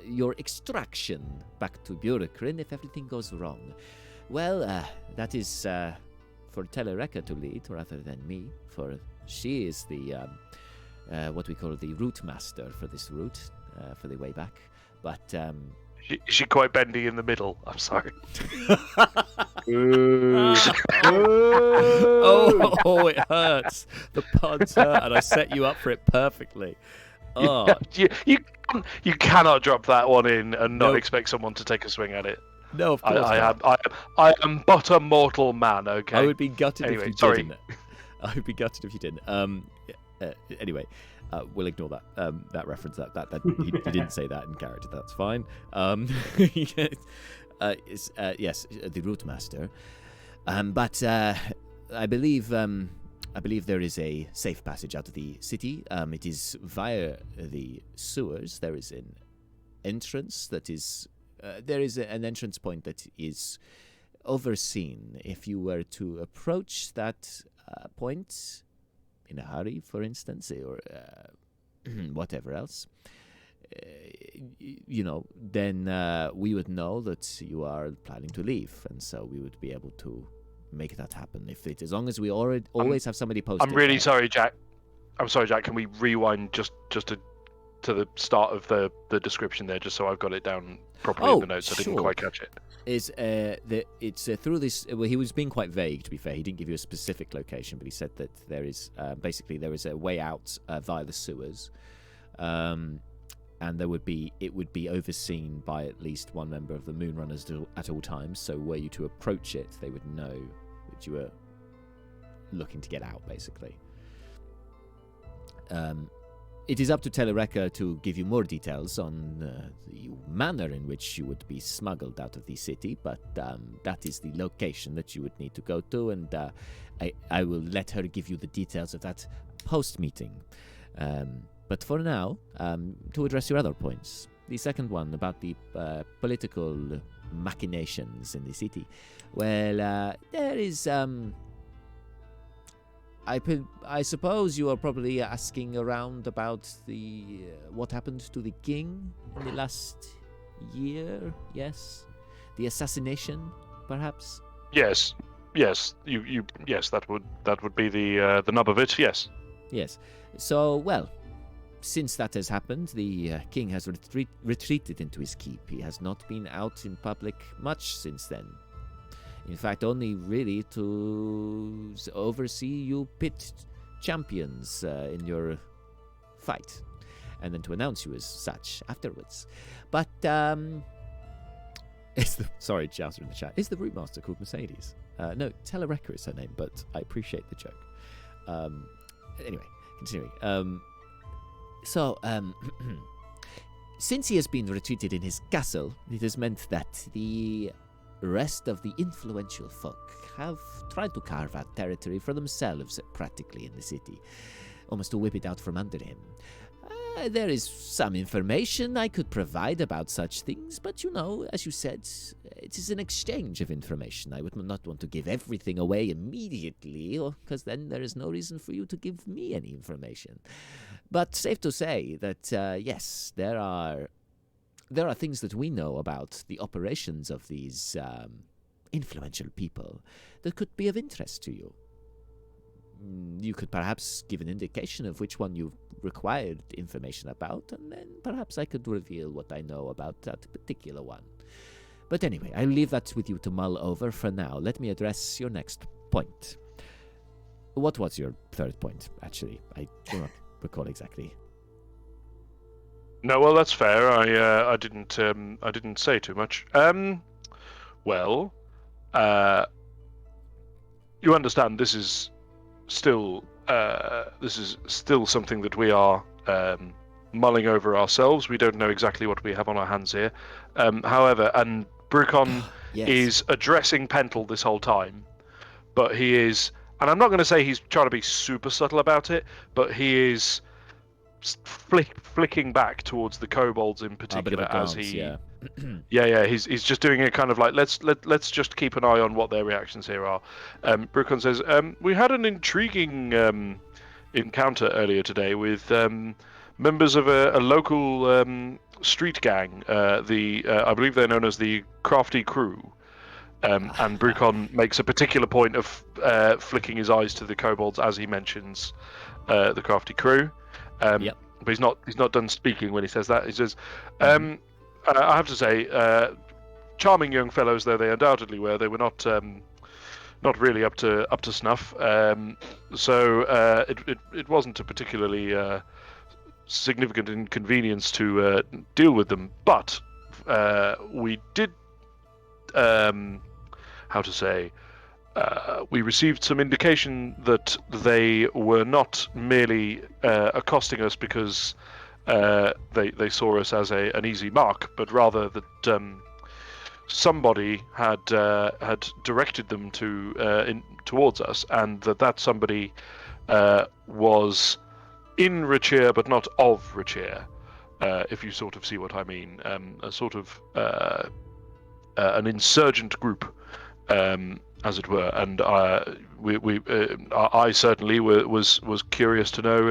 your extraction back to Burikrin if everything goes wrong. Well, that is for Telereka to lead rather than me, for she is the what we call the route master for this route, for the way back. But Is she quite bendy in the middle? I'm sorry. Oh, it hurts. The puns hurt, and I set you up for it perfectly. Oh, you cannot drop that one in and not expect someone to take a swing at it. No, of course not. I am but a mortal man. Okay. I would be gutted Anyway, if you sorry. didn't. I would be gutted if you didn't. Anyway, we'll ignore that reference. That he didn't say that in character. That's fine. Yes, the route master. But I believe there is a safe passage out of the city. It is via the sewers. There is an entrance that is. There is an entrance point that is overseen. If you were to approach that point in a hurry, for instance, or whatever else, then we would know that you are planning to leave, and so we would be able to make that happen. As long as we always have somebody posted. I'm really sorry, Jack. I'm sorry, Jack. Can we rewind just to the start of the description there, just so I've got it down properly in the notes? I didn't quite catch it. It's through this. Well, he was being quite vague. To be fair, he didn't give you a specific location, but he said that there is there is a way out via the sewers, and it would be overseen by at least one member of the Moonrunners at all times. So were you to approach it, they would know that you were looking to get out, basically. It is up to Telereca to give you more details on the manner in which you would be smuggled out of the city, but that is the location that you would need to go to, and I will let her give you the details of that post-meeting. But for now, to address your other points, the second one about the political machinations in the city, well, there is... I suppose you are probably asking around about the what happened to the king in the last year. Yes, the assassination, perhaps. Yes. You. Yes, that would be the nub of it. Yes. Yes. So, well, since that has happened, the king has retreated into his keep. He has not been out in public much since then. In fact, only really to oversee you pit champions in your fight, and then to announce you as such afterwards. But sorry, Jouster in the chat. Is the route master called Mercedes? No, Telereca is her name, but I appreciate the joke. Anyway, continuing. Since he has been retreated in his castle, it has meant that the rest of the influential folk have tried to carve out territory for themselves practically in the city, almost to whip it out from under him. There is some information I could provide about such things, but as you said, it is an exchange of information. I would not want to give everything away immediately, because then there is no reason for you to give me any information. But safe to say that, yes, there are things that we know about the operations of these influential people that could be of interest to you. You could perhaps give an indication of which one you required information about, and then perhaps I could reveal what I know about that particular one. But anyway, I'll leave that with you to mull over for now. Let me address your next point. What was your third point, actually? I do not recall exactly. No, well, that's fair. I didn't say too much. Well, you understand this is still something that we are mulling over ourselves. We don't know exactly what we have on our hands here. However, and Brucon Yes. is addressing Pentel this whole time, but he is, and I'm not going to say he's trying to be super subtle about it, but he is flicking back towards the kobolds in particular as he he's just doing it kind of like let's just keep an eye on what their reactions here are. Brucon says we had an intriguing encounter earlier today with members of a local street gang, I believe they're known as the Crafty Crew, and Brucon makes a particular point of flicking his eyes to the kobolds as he mentions the Crafty Crew. But he's not done speaking when he says that. He says, I have to say, charming young fellows though they undoubtedly were, they were not really up to snuff. So it wasn't a particularly significant inconvenience to deal with them. But we did, we received some indication that they were not merely accosting us because they saw us as an easy mark, but rather that somebody had directed them towards us, and that somebody was in Rachir but not of Rachir, if you sort of see what I mean. A sort of an insurgent group, as it were, and I certainly was curious to know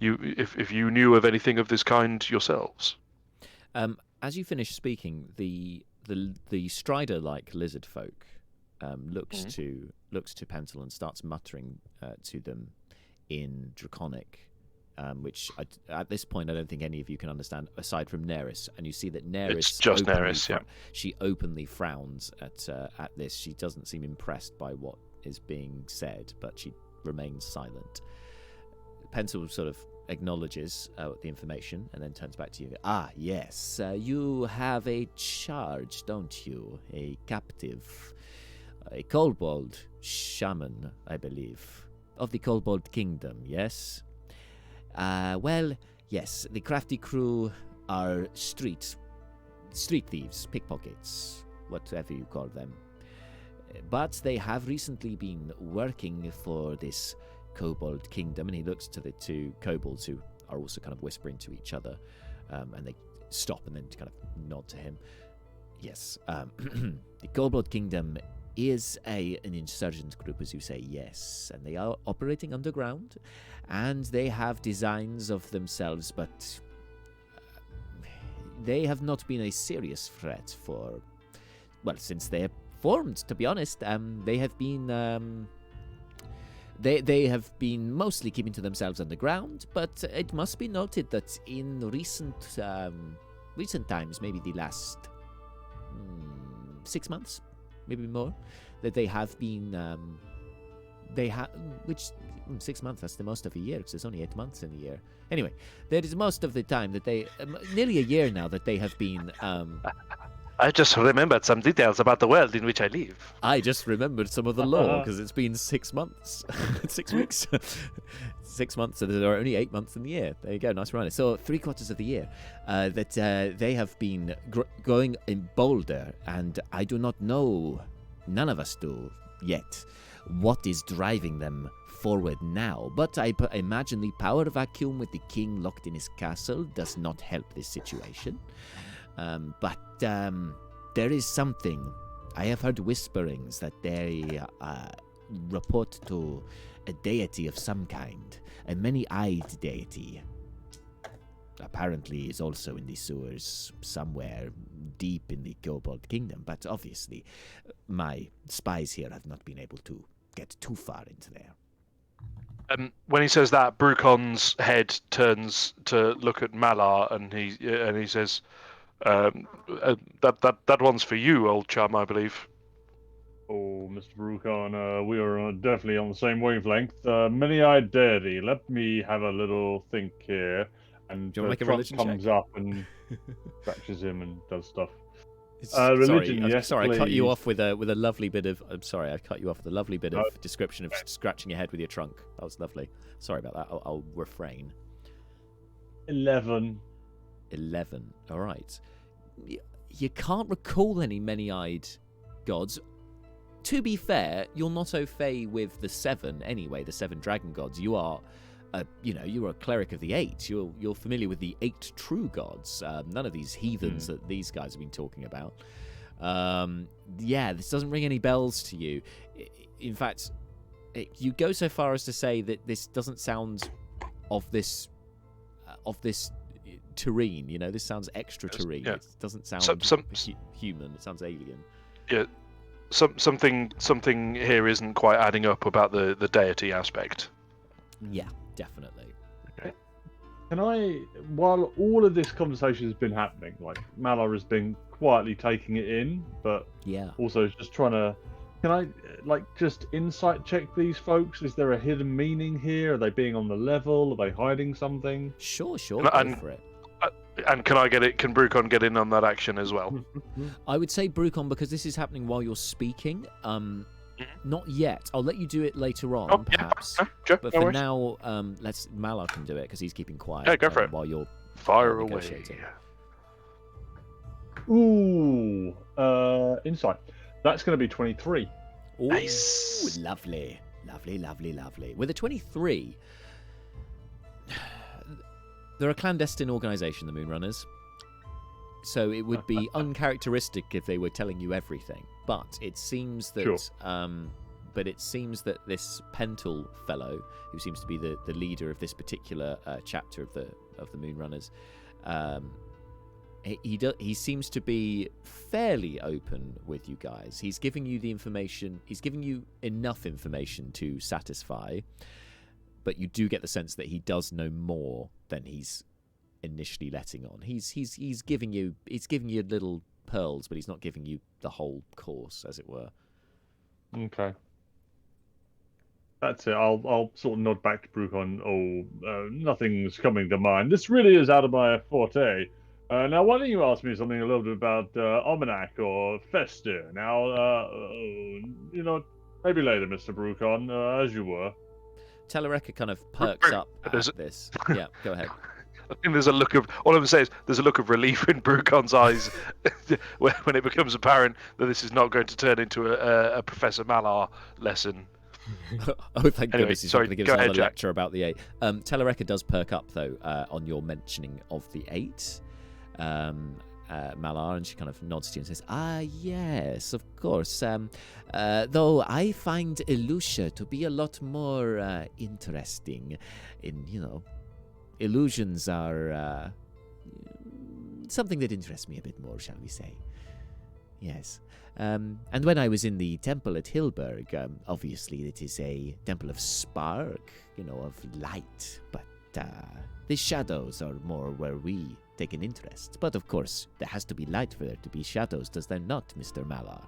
if you knew of anything of this kind yourselves. As you finish speaking, the strider-like lizard folk looks to Pencil and starts muttering to them in Draconic, which at this point I don't think any of you can understand aside from Neris. And you see that Neris, it's just Neris, yeah. She openly frowns at this. She doesn't seem impressed by what is being said, but she remains silent. Pencil sort of acknowledges the information and then turns back to you. Ah, yes, you have a charge, don't you? A captive, a Kobold Shaman, I believe, of the Kobold Kingdom, yes? Well, yes, the crafty crew are street thieves, pickpockets, whatever you call them. But they have recently been working for this Kobold Kingdom, and he looks to the two kobolds who are also kind of whispering to each other, and they stop and then kind of nod to him. Yes, the Kobold Kingdom is an insurgent group, as you say, yes, and they are operating underground, and they have designs of themselves, but they have not been a serious threat for, well, since they formed, to be honest. They have been they have been mostly keeping to themselves underground, but it must be noted that in recent times, maybe the last 6 months, maybe more, that they have been which 6 months, that's the most of a year, because there's only 8 months in a year. Anyway, that is most of the time that they nearly a year now that they have been I just remembered some details about the world in which I live. I just remembered some of the lore because it's been 6 months, 6 weeks, 6 months. So there are only 8 months in the year. There you go, nice run. So 3/4 of the year that they have been going in bolder, and I do not know. None of us do yet. What is driving them forward now? But I imagine the power vacuum with the king locked in his castle does not help this situation. But there is something. I have heard whisperings that they report to a deity of some kind, a many-eyed deity. Apparently is also in the sewers somewhere deep in the Kobold Kingdom, but obviously my spies here have not been able to get too far into there. When he says that, Brucon's head turns to look at Malar, and he says, that one's for you, old chum, I believe. Oh, Mr. Brucon, we are definitely on the same wavelength. Many-eyed deity, let me have a little think here. And Do you want to make a religion comes check? up and scratches him and does stuff. Religion, Religion, yes, sorry, I cut you please. off with a lovely bit of. I'm sorry, I cut you off with a lovely bit of description of scratching your head with your trunk. That was lovely. Sorry about that. I'll refrain. 11. 11. All right. You can't recall any many-eyed gods. To be fair, you're not au fait with the 7 anyway. The 7 dragon gods. You are. You're a cleric of the 8. You're familiar with the 8 true gods. None of these heathens that these guys have been talking about. This doesn't ring any bells to you. In fact, you go so far as to say that this doesn't sound of this terrene. You know, this sounds extraterrene. Yeah. It doesn't sound human. It sounds alien. Yeah, something here isn't quite adding up about the deity aspect. Yeah, definitely. Can I, while all of this conversation has been happening, like Malar has been quietly taking it in, but Yeah. also just trying to, can I just insight check these folks? Is there a hidden meaning here? Are they being on the level? Are they hiding something? Sure, And- go for it. And can Brucon get in on that action as well? I would say Brucon, because this is happening while you're speaking. Not yet. I'll let you do it later on, Oh, perhaps. yeah, sure, But no for worries. now, let's Malar can do it because he's keeping quiet. Yeah, go for it. While you're Fire away. negotiating. Ooh, insight. That's going to be 23. Ooh, Nice. lovely, lovely, lovely, lovely. With a 23, they're a clandestine organisation, the Moonrunners. So it would be uncharacteristic if they were telling you everything. But it seems that, this Pentel fellow, who seems to be the leader of this particular chapter of the Moonrunners, he seems to be fairly open with you guys. He's giving you the information. He's giving you enough information to satisfy, but you do get the sense that he does know more than he's initially letting on. He's giving you little pearls, but he's not giving you the whole course, as it were. Okay. That's it. I'll sort of nod back to Brucon. Nothing's coming to mind. This really is out of my forte. Now, why don't you ask me something a little bit about Almanac or Fester? Now, maybe later, Mr. Brucon, as you were. Telereca kind of perks up at this. Yeah, go ahead. I think there's a look of, all I'm going to say is there's a look of relief in Brucon's eyes when it becomes apparent that this is not going to turn into a Professor Malar lesson. Oh, thank goodness he's not going to give us another Jack. lecture about the 8. Telereca does perk up, though, on your mentioning of the 8. Malar, and she kind of nods to you and says, yes, of course. Though I find Elusia to be a lot more interesting in, illusions are something that interests me a bit more, shall we say. Yes. And when I was in the temple at Hilberg, obviously it is a temple of spark, of light, but the shadows are more where we take an interest. But of course, there has to be light for there to be shadows, does there not, Mr. Malar?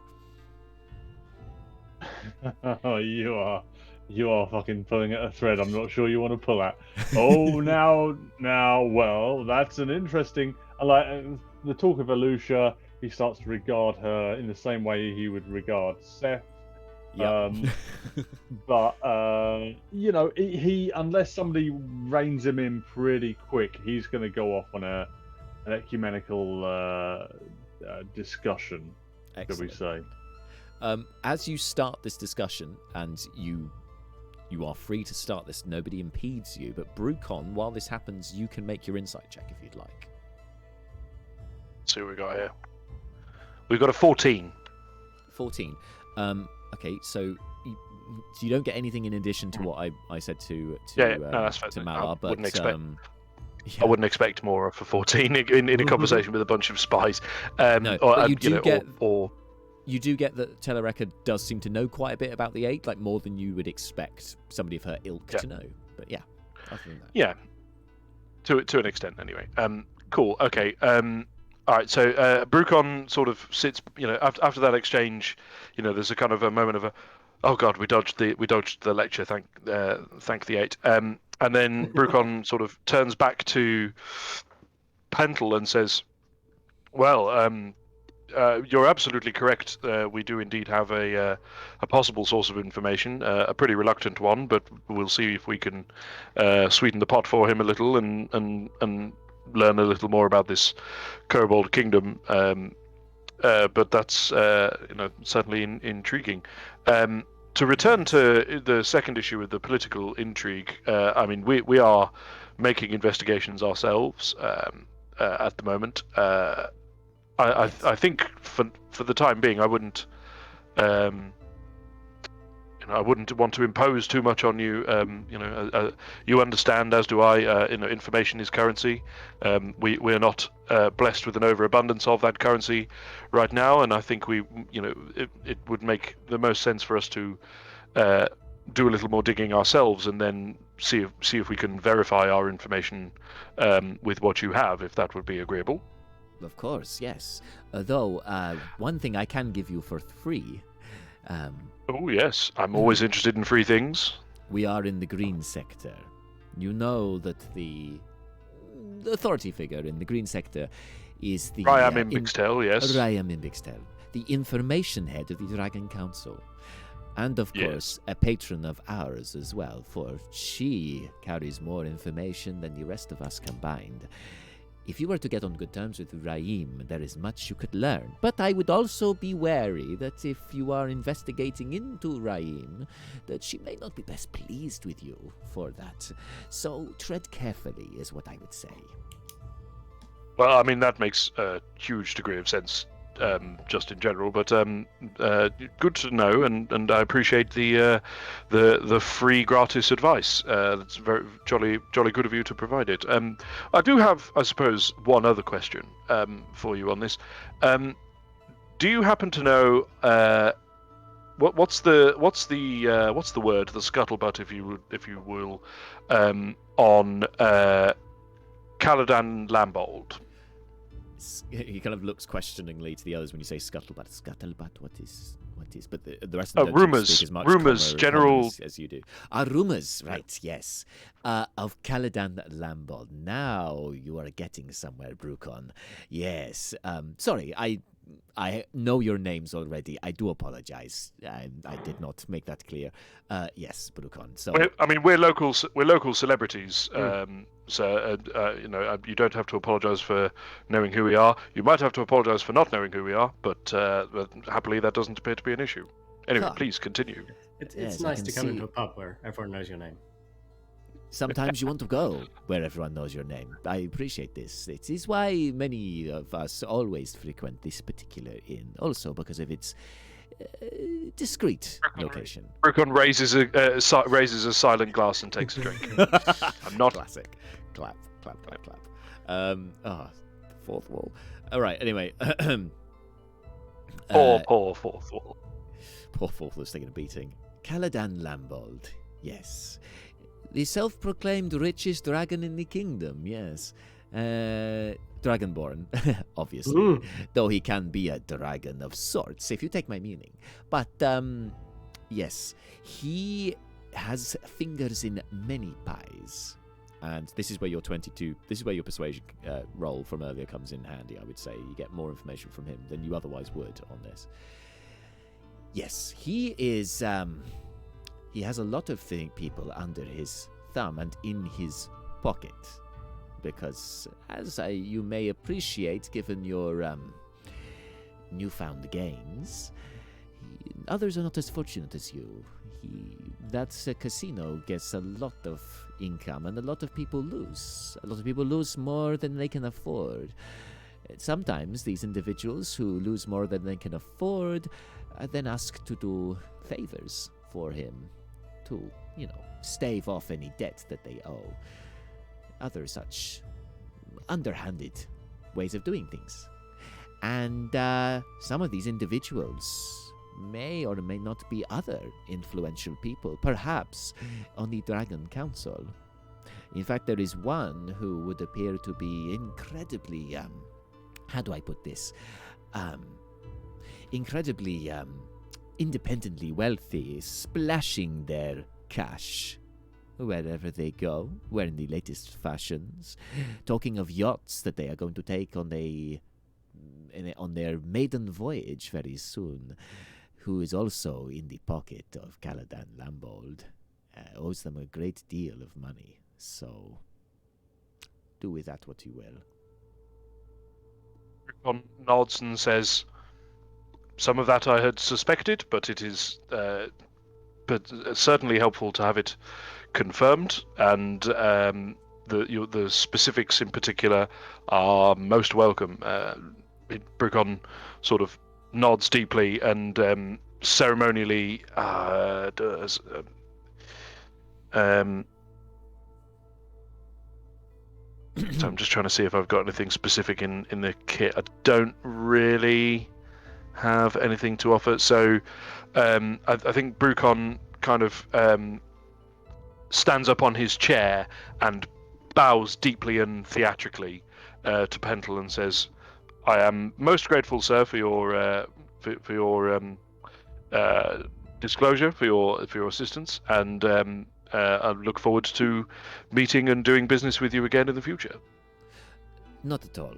Oh, you are fucking pulling at a thread I'm not sure you want to pull at. Oh, now, well, that's an interesting. Like the talk of Elusia, he starts to regard her in the same way he would regard Seth. Yep. But he unless somebody reins him in pretty quick, he's going to go off on an ecumenical discussion. Excellent. Shall we say? As you start this discussion, and you are free to start this, nobody impedes you, but Brucon, while this happens, you can make your insight check if you'd like. Let's see what we got here. We've got a 14. 14. Okay, so you don't get anything in addition to what I said to that's fair. Malar, but I wouldn't expect more for 14 in a conversation with a bunch of spies. No, but you do get. You do get that Telereca does seem to know quite a bit about the 8, like more than you would expect somebody of her ilk to know. But yeah, other than that. Yeah, to an extent anyway. Cool. Okay. All right. So Brucon sort of sits. After that exchange, there's a kind of a moment of a, oh god, we dodged the lecture. Thank the 8. And then Brucon sort of turns back to Pentel and says, well, you're absolutely correct. We do indeed have a possible source of information, a pretty reluctant one, but we'll see if we can sweeten the pot for him a little and learn a little more about this Kobold Kingdom. But that's certainly intriguing. To return to the second issue with the political intrigue, we are making investigations ourselves at the moment. I think for the time being, I wouldn't want to impose too much on you. You understand, as do I. Information is currency. We are not blessed with an overabundance of that currency right now, and I think it would make the most sense for us to do a little more digging ourselves, and then see if we can verify our information with what you have, if that would be agreeable. Of course, yes. Though, one thing I can give you for free. Oh, yes. I'm always interested in free things. We are in the green sector. You know that the authority figure in the green sector is the... Ryam Imbixtel, yes. Ryam Imbixtel, the information head of the Dragon Council. And of Yes. course, a patron of ours as well, for she carries more information than the rest of us combined. If you were to get on good terms with Raim, there is much you could learn. But I would also be wary that if you are investigating into Raim, that she may not be best pleased with you for that. So tread carefully is what I would say. Well, I mean, that makes a huge degree of sense, just in general. But good to know, and I appreciate the free gratis advice. That's very jolly good of you to provide it. I do have, I suppose, one other question for you on this. Do you happen to know what's the word, the scuttlebutt, if you will, on Caladan Lambold? He kind of looks questioningly to the others when you say scuttlebutt. Scuttlebutt, what is? But the rest of them don't Rumours. speak as much Rumours, common general- as you do. Rumours, right, yes. Of Caladan Lambold. Now you are getting somewhere, Brucon. Yes. Sorry, I know your names already. I do apologize. I did not make that clear. Yes, Brucon. So We're local celebrities. So you don't have to apologise for knowing who we are. You might have to apologise for not knowing who we are, but happily that doesn't appear to be an issue. Anyway, Huh. please continue. It's Yes, I nice can to come see. into a pub where everyone knows your name. sometimes you want to go where everyone knows your name. I appreciate this. It is why many of us always frequent this particular inn. Also because of its discreet location. Brucon raises a silent glass and takes a drink. I'm not. Classic. Clap. Fourth wall. All right. Anyway. Poor fourth wall. Poor fourth was taking a beating. Caladan Lambold. Yes. The self-proclaimed richest dragon in the kingdom. Yes. Dragonborn, obviously. Though he can be a dragon of sorts, if you take my meaning. But, yes. He has fingers in many pies. And this is where your persuasion roll from earlier comes in handy, I would say. You get more information from him than you otherwise would on this. Yes, he is, he has a lot of people under his thumb and in his pocket. Because, as you may appreciate, given your newfound gains, others are not as fortunate as you. That casino gets a lot of income, and a lot of people lose. A lot of people lose more than they can afford. Sometimes these individuals who lose more than they can afford then ask to do favors for him to, stave off any debt that they owe. Other such underhanded ways of doing things. And some of these individuals may or may not be other influential people, perhaps on the Dragon Council. In fact, there is one who would appear to be incredibly, how do I put this? Incredibly independently wealthy, splashing their cash wherever they go, wearing the latest fashions, talking of yachts that they are going to take on their maiden voyage very soon, who is also in the pocket of Caladan Lambold, owes them a great deal of money. So, do with that what you will. Brucon nods and says, "Some of that I had suspected, but it is certainly helpful to have it confirmed, and the specifics in particular are most welcome." Brucon sort of nods deeply and ceremonially does. So I'm just trying to see if I've got anything specific in the kit. I don't really have anything to offer. So I think Brucon kind of stands up on his chair and bows deeply and theatrically to Pentel and says, "I am most grateful, sir, for your disclosure, for your assistance, and I look forward to meeting and doing business with you again in the future." Not at all.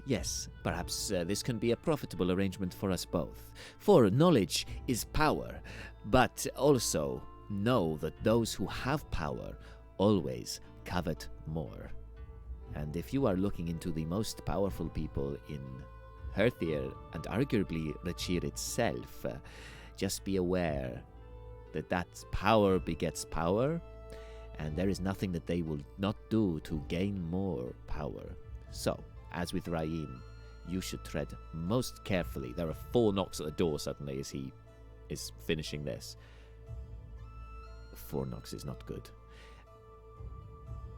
Yes, perhaps this can be a profitable arrangement for us both. For knowledge is power, But also know that those who have power always covet more. And if you are looking into the most powerful people in Herthir and arguably Rachir itself, just be aware that power begets power, and there is nothing that they will not do to gain more power. So, as with Raim, you should tread most carefully. There are 4 knocks at the door suddenly as he is finishing this. 4 knocks is not good.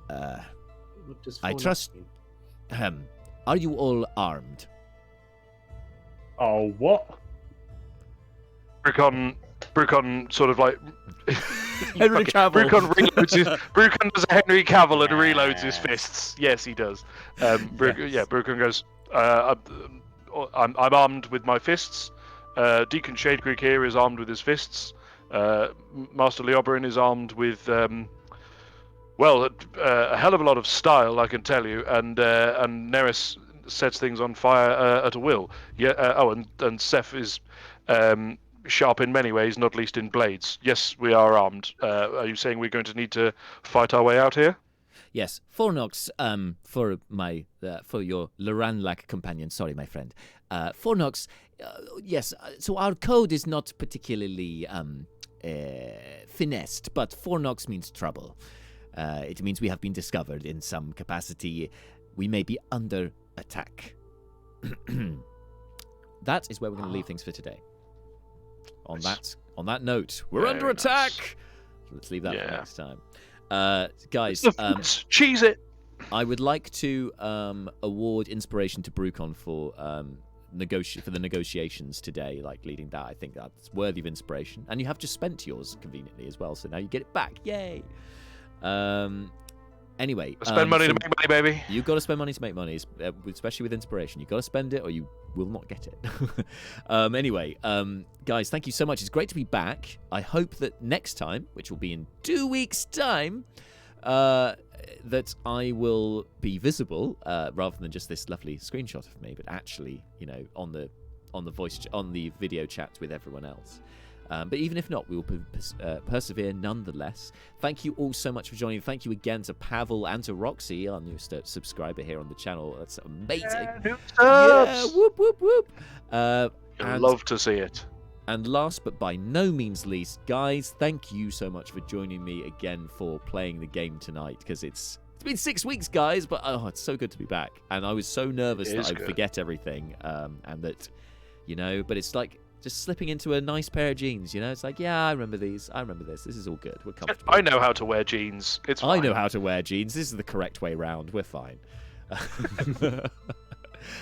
What does I four trust- mean? Are you all armed? Oh, what? Brucon sort of like Henry Cavill. Brucon does a Henry Cavill and reloads his fists. Yes, he does. Brucon goes. I'm armed with my fists. Deacon Shadegreek here is armed with his fists. Master Leoberin is armed with a hell of a lot of style, I can tell you. And Neris sets things on fire at a will. Yeah. And Seth is sharp in many ways, not least in blades. Yes, we are armed. Are you saying we're going to need to fight our way out here? Yes, 4 knocks for your Loranlak companion. Sorry, my friend. 4 knocks. Yes. So our code is not particularly finessed, but 4 knocks means trouble. It means we have been discovered in some capacity. We may be under attack. That is where we're going to leave things for today. On that note, we're Very under attack. nice. Let's leave that for next time. Guys, Cheese it. I would like to award inspiration to Brucon for the negotiations today, like leading that. I think that's worthy of inspiration. And you have just spent yours conveniently as well, so now you get it back. Yay! Anyway, Spend money to make money, baby. You've got to spend money to make money, especially with inspiration. You've got to spend it or you will not get it. Anyway, guys, thank you so much. It's great to be back. I hope that next time, which will be in 2 weeks' time, that I will be visible rather than just this lovely screenshot of me, but actually, on the video chat with everyone else. But even if not, we will persevere nonetheless. Thank you all so much for joining. Thank you again to Pavel and to Roxy, our newest subscriber here on the channel. That's amazing. Yeah, whoop, whoop, whoop. I'd love to see it. And last but by no means least, guys, thank you so much for joining me again for playing the game tonight, because it's been 6 weeks, guys, but it's so good to be back. And I was so nervous that I'd forget everything, and that, but it's like just slipping into a nice pair of jeans, It's like, yeah, I remember these. I remember this. This is all good. We're comfortable. I know how to wear jeans. It's fine. I know how to wear jeans. This is the correct way round. We're fine.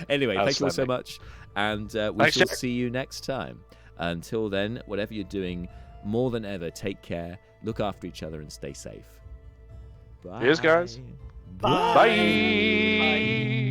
Anyway, thank you all so much. And we shall see you next time. Until then, whatever you're doing, more than ever, take care, look after each other, and stay safe. Bye. Cheers, guys. Bye. Bye.